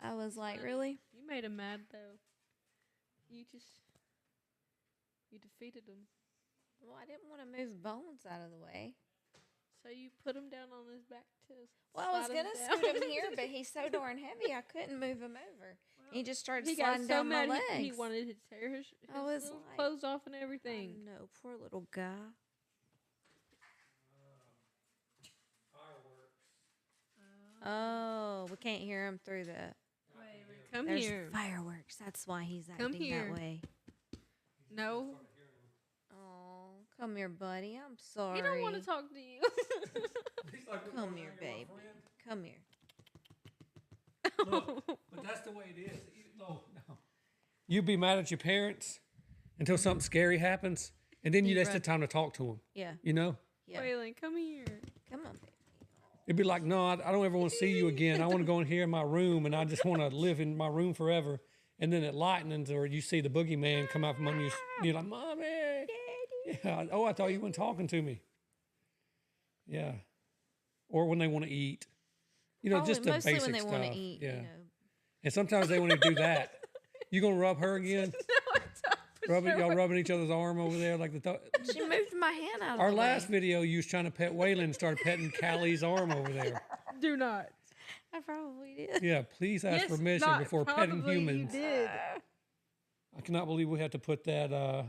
I was like, really? You made him mad though. You defeated him. Well, I didn't want to move Bones out of the way. So you put him down on his back to. Well, I was slide going him to down. scoot him here, but he's so darn heavy, I couldn't move him over. He just started He got sliding so down my mad legs. he wanted to tear his I was little like, clothes off and I everything. know, poor little guy. Oh, we can't hear him through the. Come There's here. fireworks. That's why he's Come acting here. that way. No, Oh, come here, buddy. I'm sorry. he don't want to talk to you. Come here, baby. Come here. Look, but that's the way it is. No. You be mad at your parents until something scary happens, and then You that's run. the time to talk to them. Yeah, You know, yeah. Waylon, come here. Come on, baby. it'd be like, no, I don't ever want to see you again. I want to go in here in my room, and I just want to live in my room forever. And then it lightens, or you see the boogeyman come out from under you. You're like, Mommy. Yeah. Oh, I thought you weren't talking to me. Yeah. Or when they want to eat. You know, Probably just the mostly basic when they stuff. want to eat. Yeah. You know. And sometimes they want to do that. You gonna rub her again? Y'all rubbing each other's arm over there like the. She moved my hand out of Our the last way. video, you was trying to pet Waylon and started petting Callie's arm over there. Do not. I probably did. Yeah, please ask Yes, permission not before petting probably you humans. did. I cannot believe we had to put that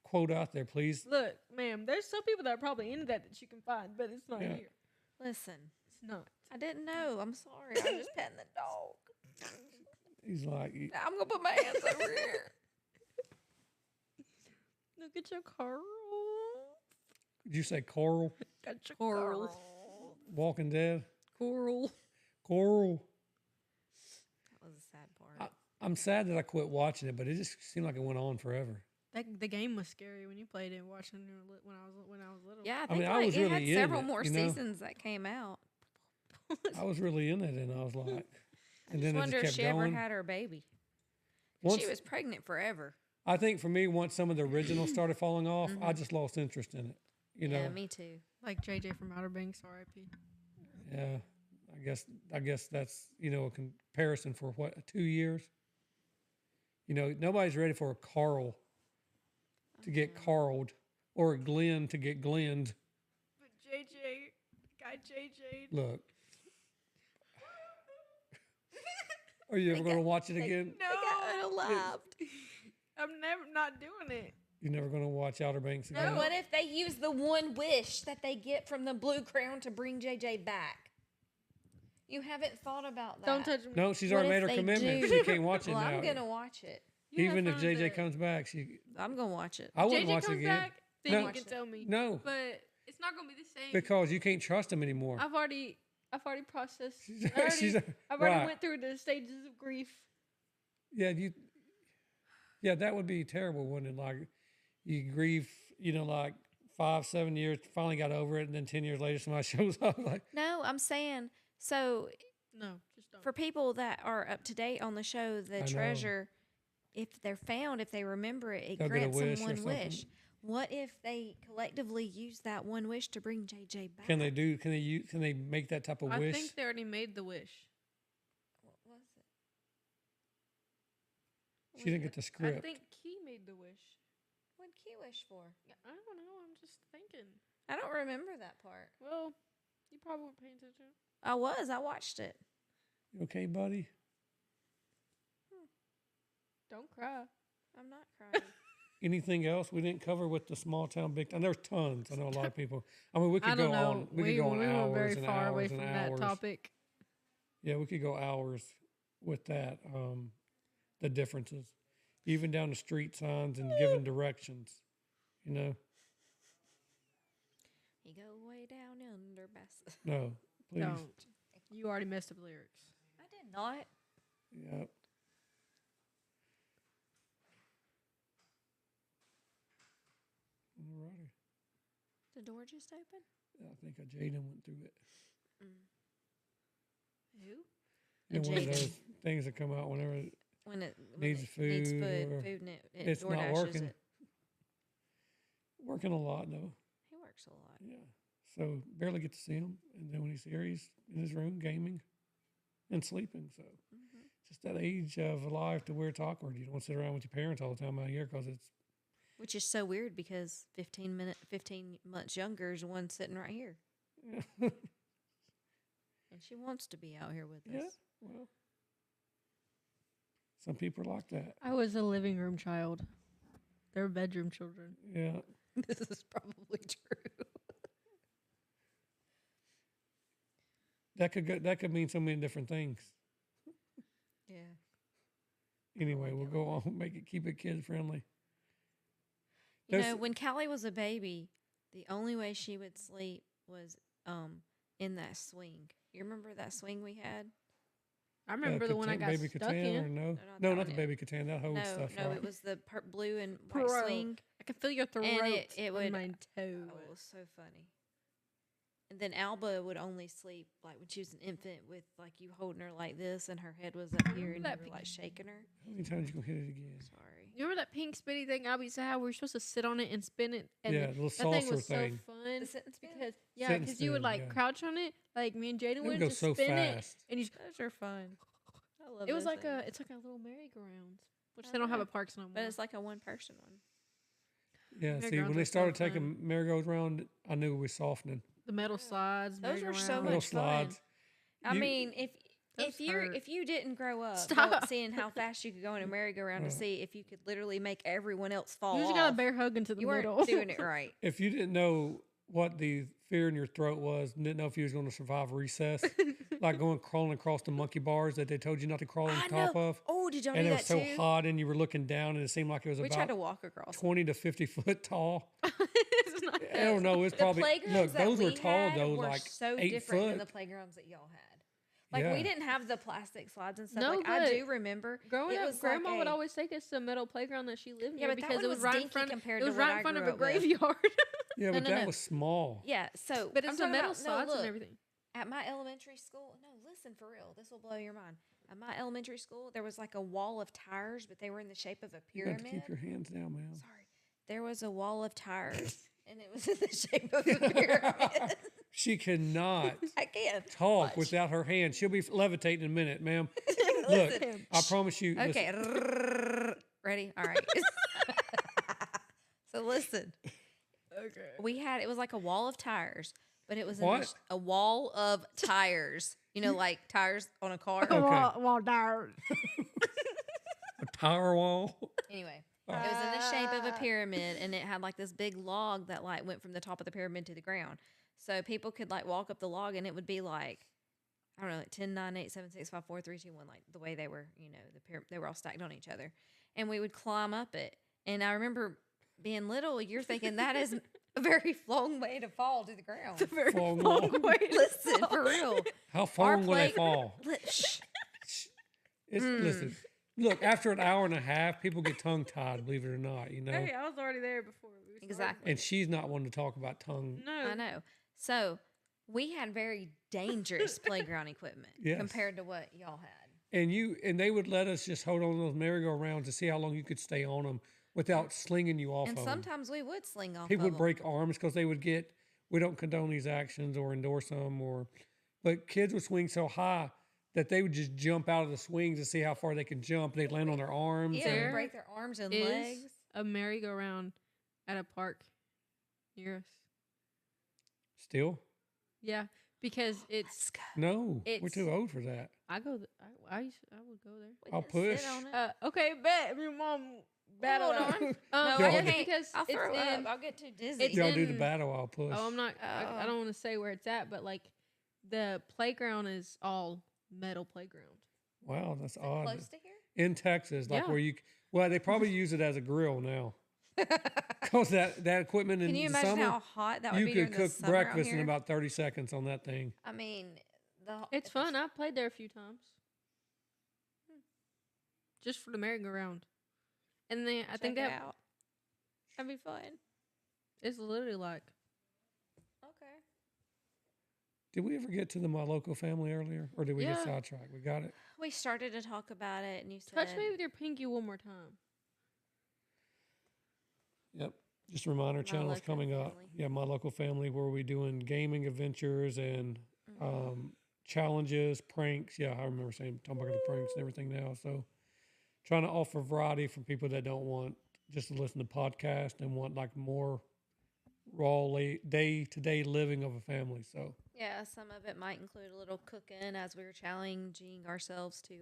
quote out there. Please, Look, ma'am, there's some people that are probably into that you can find, but it's not Yeah. here. Listen, It's not. I didn't know. I'm sorry. I was just petting the dog. he's like, Now I'm gonna put my hands over here. Look at your Carl. did you say Coral? Got your Carl. Walking Dead? Coral. Coral. That was a sad part. I'm sad that I quit watching it, but it just seemed like it went on forever. The game was scary when you played it. Watching it when I was little. Yeah, I I think mean, I like, was it really had in several it, more you know? seasons that came out. I was really in it, and I was like, and I then just it wonder just if kept she going. ever had her baby. Once, She was pregnant forever. I think for me, once some of the originals started falling off, I just lost interest in it. You know, Yeah, me too. Like JJ from Outer Banks, R.I.P. yeah. I guess that's a comparison for 2 years. Nobody's ready for a Carl to get Carled or a Glenn to get Glenned. But JJ. Look, are you ever going to watch it again? No, I laughed. I'm never not doing it. You're never going to watch Outer Banks again? What if they use the one wish that they get from the Blue Crown to bring JJ back? You haven't thought about that. Don't touch me. No, she's What already if made her they commitment. do? She can't watch it Well, now. I'm gonna watch it. You have Even if fun JJ with it. comes back, she. I'm gonna watch it. I wouldn't JJ watch it comes again. back, then No. you can tell me. No, But it's not gonna be the same. because you can't trust him anymore. I've already processed. She's I've already right. went through the stages of grief. Yeah, Yeah, that would be terrible, wouldn't it? Like, you grieve, like 5, 7 years, finally got over it, and then 10 years later, somebody shows up. Like, No, I'm saying so. No, just don't. For people that are up to date on the show, the know. treasure, if they're found, if they remember it, it They'll get a grants them wish or one something. wish. What if they collectively use that one wish to bring JJ back? can they make that type of I wish? think they already made the wish. What was it? She didn't get the I script. think Key made the wish. What key wish for? Yeah, I don't know. I'm just thinking. I don't remember that part. Well, you probably weren't paying attention. I was. I watched it. You okay, buddy? Don't cry. I'm not crying. Anything else we didn't cover with the small town, big town? There's tons. I know a lot of people. I mean, we I could don't go know. on. We could go on we were hours very and far away hours from and that hours. topic. Yeah, we could go hours with that. The differences, even down to street signs and giving directions. You know, You go way down under Bass. no, please. Don't. You already messed up the lyrics. I did not. Yep. Alrighty. The door just opened. I think Jaden went through it. Who? You know, one of Jaden. those things that come out whenever When it Needs it food needs or food and it it's not DoorDashes working. it. working a lot though. He works a lot. Yeah. So barely get to see him, and then when he's here, he's in his room gaming and sleeping. So just that age of life to where it's awkward. You don't want to sit around with your parents all the time out here because it's Which is so weird because 15 months younger is one sitting right here. yeah. And she wants to be out here with Yeah. us. Well, some people are like that. I was a living room child. They're bedroom children. Yeah. This is probably true. That could mean so many different things. Yeah. Anyway, we'll go on. Keep it kid friendly. You There's- know, when Callie was a baby, the only way she would sleep was in that swing. You remember that swing we had? I remember the one I got baby stuck Catan or in. no? not No, that not one. the baby Catan. That holds No, stuff. no, right? it was the blue and white Bro, swing. I could feel your throat it would- on my toe. Oh, it was so funny. And then Alba would only sleep like when she was an infant with like you holding her like this and her head was up here and you that were like shaking her. How many times you gonna hit it again? Sorry. You remember that pink spinny thing Albie used to have? We were supposed to sit on it and spin it. And Yeah, the little that thing saucer was thing. so fun The sit and spin? because Sit and because you would spin, like yeah. crouch on it, like me and Jaden It would would go just so spin fast. it, and you. Those are fun. I love It was those like things. it's like a little merry-go-round, which I they don't have know. at parks no more. But it's like a one person one. Yeah. See, Merry-go-rounds when they are so started fun. taking merry-go-round, I knew it was softening. the metal slides. Those were so merry-go-round. Little much fun. slides. I You- mean, Those if you hurt. if you didn't grow up Stop. seeing how fast you could go in a merry-go-round to Yeah. see if you could literally make everyone else fall You just off, got a bear hug into the you middle. weren't doing it right. If you didn't know what the fear in your throat was, and didn't know if you was going to survive recess, like going crawling across the monkey bars that they told you not to crawl on I top know. of, Oh, did y'all and do it that was so too? hot, and you were looking down, and it seemed like it was We tried to about walk across. 20 to 50 foot tall. It's not I don't know. It's The probably playgrounds look. that Those we were tall had though, were like so 8 different foot. than the playgrounds that y'all had. Like Yeah. we didn't have the plastic slides and stuff. No, like I but do remember Growing it up, was Grandma like would a- always take us to a metal playground that she lived Yeah, near but that because one it was was right in dinky front. compared It to was what right I in front of grew a up with. graveyard. Yeah, but no, that no. was small. Yeah, so But I'm it's the talking metal about, slides look, and everything. At my elementary school, no, listen for real. This will blow your mind. At my elementary school, there was like a wall of tires, but they were in the shape of a You got to pyramid. keep your hands down, man. Sorry, there was a wall of tires, and it was in the shape of a pyramid. She cannot I can talk Watch. without her hands. She'll be levitating in a minute, ma'am. Look, Listen. I promise you. listen, Okay, ready? All right. So listen, Okay. we had it was like a wall of tires, but it was in What? a wall of tires. You know, like tires on a car. Okay. Wall down. a tire wall. Anyway, it was in the shape of a pyramid, and it had like this big log that like went from the top of the pyramid to the ground. So people could like walk up the log, and it would be like, I don't know, like 10, 9, 8, 7, 6, 5, 4, 3, 2, 1, like the way they were, they were all stacked on each other. And we would climb up it. And I remember being little, you're thinking that is a very long way to fall to the ground. It's a very Long long way. way. to Listen, fall. for real. How far will they play- fall? Shh. Listen, look, after an hour and a half, people get tongue tied, believe it or not, you know? Hey, I was already there before. We started. Exactly. And she's not one to talk about tongue. No. I know. So we had very dangerous playground equipment Yes. compared to what y'all had. And they would let us just hold on to those merry-go-rounds to see how long you could stay on them without slinging you off And of them. sometimes we would sling off. People of would break arms because they would get, we don't condone these actions or endorse them, but kids would swing so high that they would just jump out of the swings to see how far they can jump. They'd land on their arms. Yeah, and- There break their arms and Is legs. a merry-go-round at a park near us. Still? Yeah, because it's. Let's go. No, we're It's- too old for that. I go. I would go there. We I'll can sit push. on it. Okay, bet. Your mom battle Hold out. on. Y'all No, I do- can't. because I'll it's throw in. up. I'll get too dizzy. it's Y'all do the in- battle, I'll push. Oh, I'm not. I don't want to say where it's at, but like, the playground is all metal playground. Wow, that's Is it odd. close to here? In Texas, like Yeah. where well, they probably use it as a grill now. Because that equipment in Can you the imagine summer, how hot that would you be could during the cook summer out breakfast in here? about 30 seconds on that thing. I mean, It's fun. I've played there a few times. Just for the merry-go-round. And then I think Check it that out. That'd be fun. it's literally like. Okay. Did we ever get to the My Local family earlier? Or did we get Yeah. sidetracked? We got it. We started to talk about it, and you said, Touch me with your pinky one more time. Yep. Just a reminder, My channel's Local coming up. Family. Yeah, My Local Family, where we doing gaming adventures and Mm-hmm. challenges, pranks. Yeah, I remember talking about the pranks and everything now. So trying to offer variety from people that don't want just to listen to podcasts and want like more raw day-to-day living of a family. So yeah, some of it might include a little cooking as we were challenging ourselves to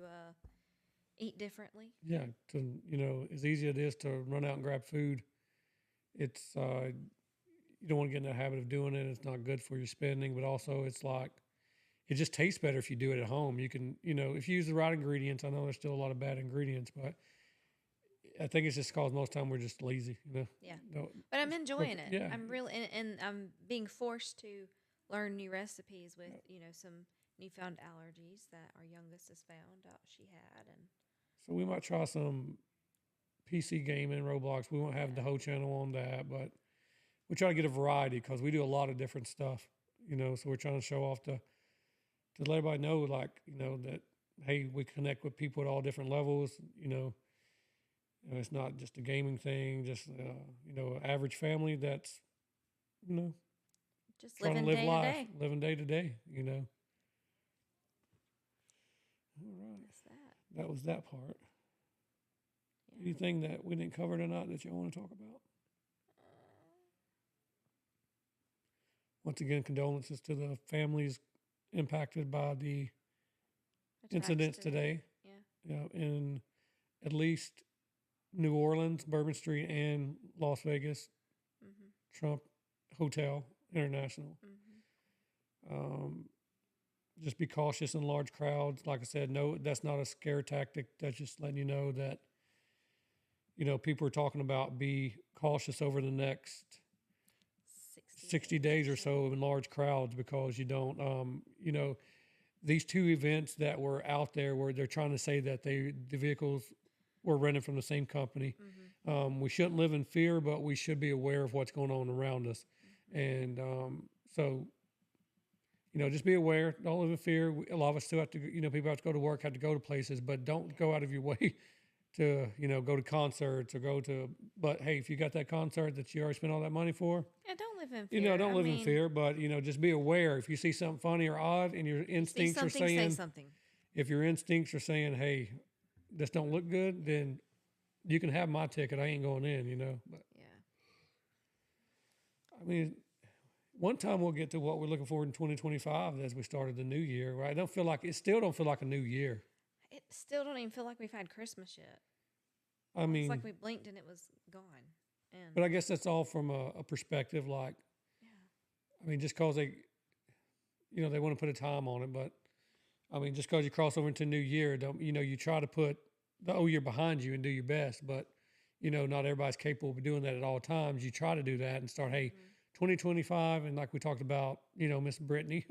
eat differently. yeah, as easy as it is to run out and grab food, it's you don't want to get in the habit of doing it. It's not good for your spending, but also it's like it just tastes better if you do it at home. You can, if you use the right ingredients. I know there's still a lot of bad ingredients, but I think it's just because most time we're just lazy. Yeah. Don't- But I'm enjoying it. yeah. I'm really, and I'm being forced to learn new recipes with, some newfound allergies that our youngest has found out she had. And So we might try some PC gaming, Roblox. We won't have the whole channel on that, but we try to get a variety because we do a lot of different stuff, so we're trying to show off to let everybody know, like, that, hey, we connect with people at all different levels, it's not just a gaming thing, just, average family that's, just trying living to live day life, to day. living day to day, All right. That's that. That was that part. Yeah. Anything that we didn't cover tonight that you want to talk about? Once again, condolences to the families impacted by the Attached incidents today. Yeah. Yeah, in at least New Orleans, Bourbon Street, and Las Vegas, Mm-hmm. Trump Hotel International. Mm-hmm. Just be cautious in large crowds. Like I said, no, that's not a scare tactic. That's just letting you know that, people are talking about be cautious over the next 60 days or so in large crowds because you don't, these two events that were out there where they're trying to say that the vehicles were rented from the same company. Mm-hmm. We shouldn't live in fear, but we should be aware of what's going on around us. And so, just be aware. Don't live in fear. A lot of us still have to, people have to go to work, have to go to places, but don't go out of your way to, go to concerts or but hey, if you got that concert that you already spent all that money for, Yeah, don't live in fear. don't live in fear, but, just be aware. If you see something funny or odd and your See instincts are something, say saying, something. if your instincts are saying, hey, this don't look good, then you can have my ticket. I ain't going in, but Yeah. I mean, one time we'll get to what we're looking for in 2025 as we started the new year, right? It still don't feel like a new year. It still don't even feel like we've had Christmas yet. I mean, It's like we blinked and it was gone. And but I guess that's all from a perspective. Like, yeah. I mean, just cause they want to put a time on it, but I mean, just because you cross over into new year, don't you try to put the old year behind you and do your best, but not everybody's capable of doing that at all times. You try to do that and start, hey, 2025, and like we talked about, Miss Brittany,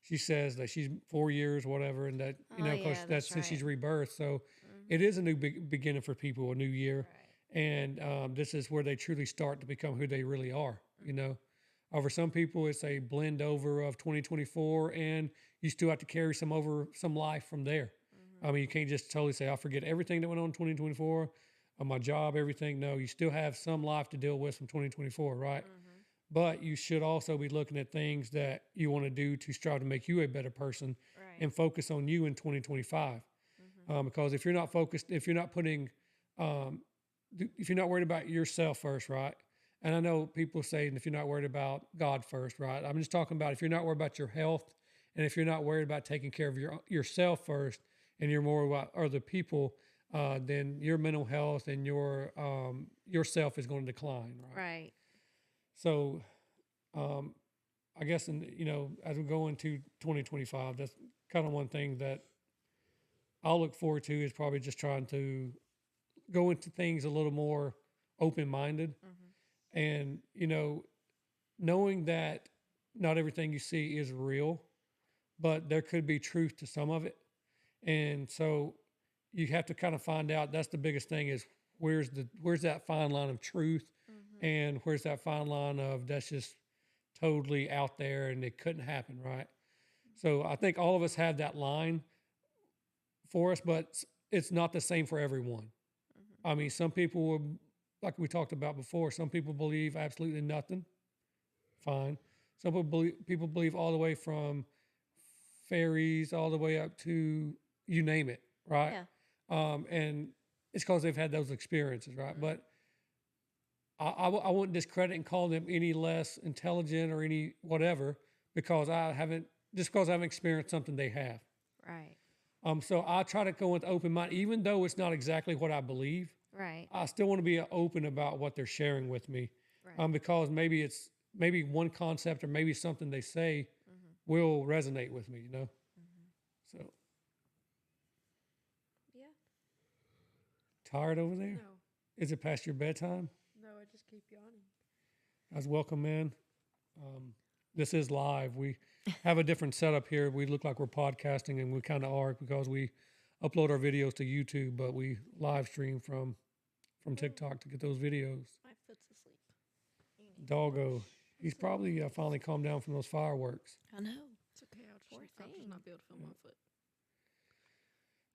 she says that she's 4 years, whatever, and that Oh because yeah, that's that's since she's right. rebirthed. So it Mm-hmm. is a new beginning for people, a new year, Right. and this is where they truly start to become who they really are. For some people, it's a blend over of 2024, and you still have to carry some life from there. I Mm-hmm. mean, you can't just totally say, I forget everything that went on in 2024, on my job, everything. No, you still have some life to deal with from 2024, right? Mm-hmm. But you should also be looking at things that you want to do to strive to make you a better person Right. and focus on you in 2025. Mm-hmm. Because if you're not focused, if you're not putting, um, if you're not worried about yourself first, right? And I know people say, if you're not worried about God first, right? I'm just talking about if you're not worried about your health, and if you're not worried about taking care of yourself first, and you're more about other people, then your mental health and yourself is going to decline, right? Right. So, um, I guess, as we go into 2025, that's kind of one thing that I'll look forward to is probably just trying to go into things a little more open minded, Mm-hmm. and knowing that not everything you see is real, but there could be truth to some of it. And so you have to kind of find out, that's the biggest thing, is where's that fine line of truth, Mm-hmm. and where's that fine line of that's just totally out there and it couldn't happen, right? So I think all of us have that line for us, but it's not the same for everyone. Mm-hmm. I mean, some people will, like we talked about before, some people believe absolutely nothing. Fine. Some people believe all the way from fairies all the way up to you name it, right? Yeah. And it's because they've had those experiences, right? Mm-hmm. But I wouldn't discredit and call them any less intelligent or any whatever because I haven't experienced something they have. Right. So I try to go with open mind, even though it's not exactly what I believe. Right. I still want to be open about what they're sharing with me, Right. because maybe one concept or maybe something they say Mm-hmm. will resonate with me. Mm-hmm. So Yeah. tired over there? No, Is it past your bedtime? no, I just keep yawning. Guys, welcome in. Um, this is live. We have a different setup here. We look like we're podcasting, and we kind of are because we upload our videos to YouTube, but we live stream from TikTok to get those videos. My foot's asleep. You need to Doggo, watch. he's probably finally calmed down from those fireworks. I know. It's okay. Poor I'll just thing. not be able to feel my foot.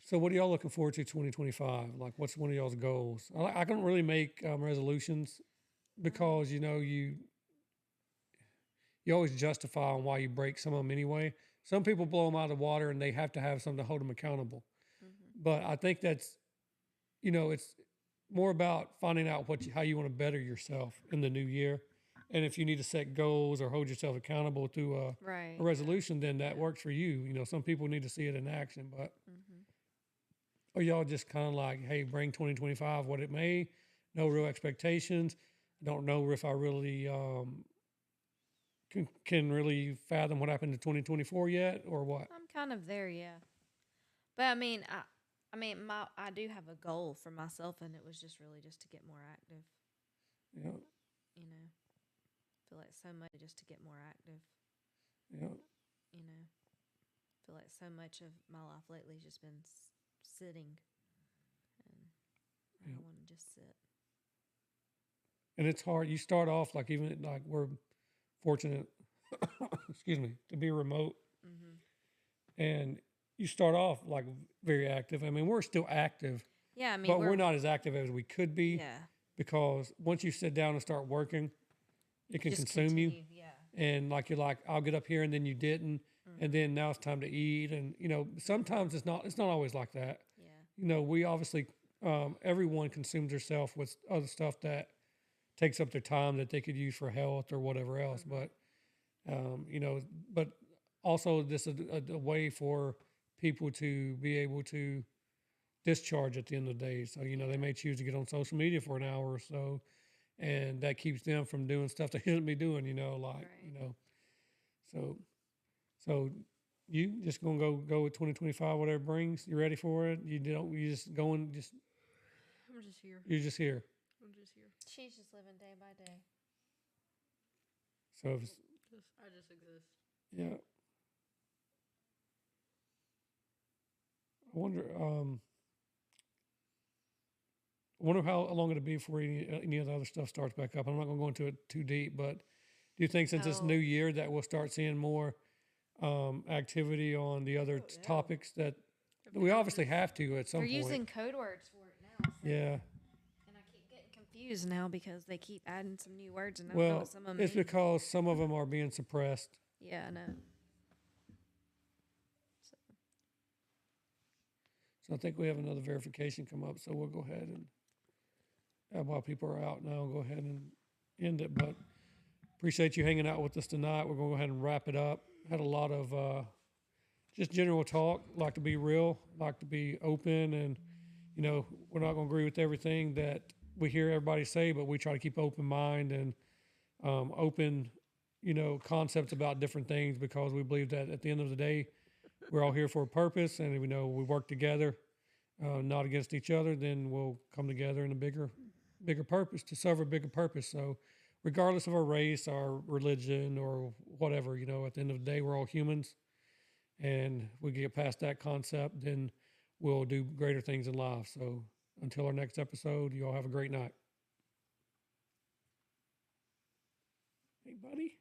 So, what are y'all looking forward to 2025? Like, what's one of y'all's goals? I don't really make resolutions because you always justify on why you break some of them anyway. Some people blow them out of the water and they have to have something to hold them accountable. Mm-hmm. But I think that's it's more about finding out how you want to better yourself in the new year, and if you need to set goals or hold yourself accountable through Right. a resolution, then that Yeah. works for you. Some people need to see it in action, but Mm-hmm. or y'all just kind of like, hey, bring 2025 what it may, no real expectations. I don't know if I really can really fathom what happened in 2024 yet or what. I'm kind of there, yeah. But I do have a goal for myself, and it was just really just to get more active. Yeah, You know, feel like so much just to get more active. yeah. You know, feel like so much of my life lately has just been sitting, and Yeah. I want to just sit. And it's hard. You start off like, even like we're fortunate, excuse me, to be remote, Mm-hmm. and you start off like very active. I mean, we're still active, Yeah, I mean but we're not as active as we could be Yeah, because once you sit down and start working, it can just consume you. continue. Yeah. And like you're like, I'll get up here, and then you didn't, Mm-hmm. and then now it's time to eat. And sometimes it's not always like that. Yeah. We obviously everyone consumes themselves with other stuff that takes up their time that they could use for health or whatever else. Mm-hmm. But also this is a way for people to be able to discharge at the end of the day. So they may choose to get on social media for an hour or so, and that keeps them from doing stuff they shouldn't be doing. Right. So so You just gonna go with 2025, whatever it brings. You ready for it? You don't. You just going. Just I'm just here. you're just here. I'm just here. She's just living day by day. So if it's, I just exist. yeah. I wonder. I wonder how long it'll be before any of the other stuff starts back up. I'm not gonna go into it too deep, but do you think since it's Oh. new year that we'll start seeing more activity on the other yeah. topics that I we feel obviously just- have to at some They're point? using code words for it now. So. Yeah. And I keep getting confused now because they keep adding some new words and I don't know Well, what some of them it's mean. because some of them are being suppressed. Yeah, I know. So I think we have another verification come up. So we'll go ahead and while people are out now, go ahead and end it. But appreciate you hanging out with us tonight. We're going to go ahead and wrap it up. Had a lot of just general talk. Like to be real. Like to be open. And you know, we're not going to agree with everything that we hear everybody say, but we try to keep open mind and open, you know, concepts about different things because we believe that at the end of the day, we're all here for a purpose, and we know we work together, not against each other. Then we'll come together in a bigger purpose to serve a bigger purpose. So, regardless of our race, our religion, or whatever, you know, at the end of the day, we're all humans, and we get past that concept, then we'll do greater things in life. So, until our next episode, you all have a great night. Hey, buddy.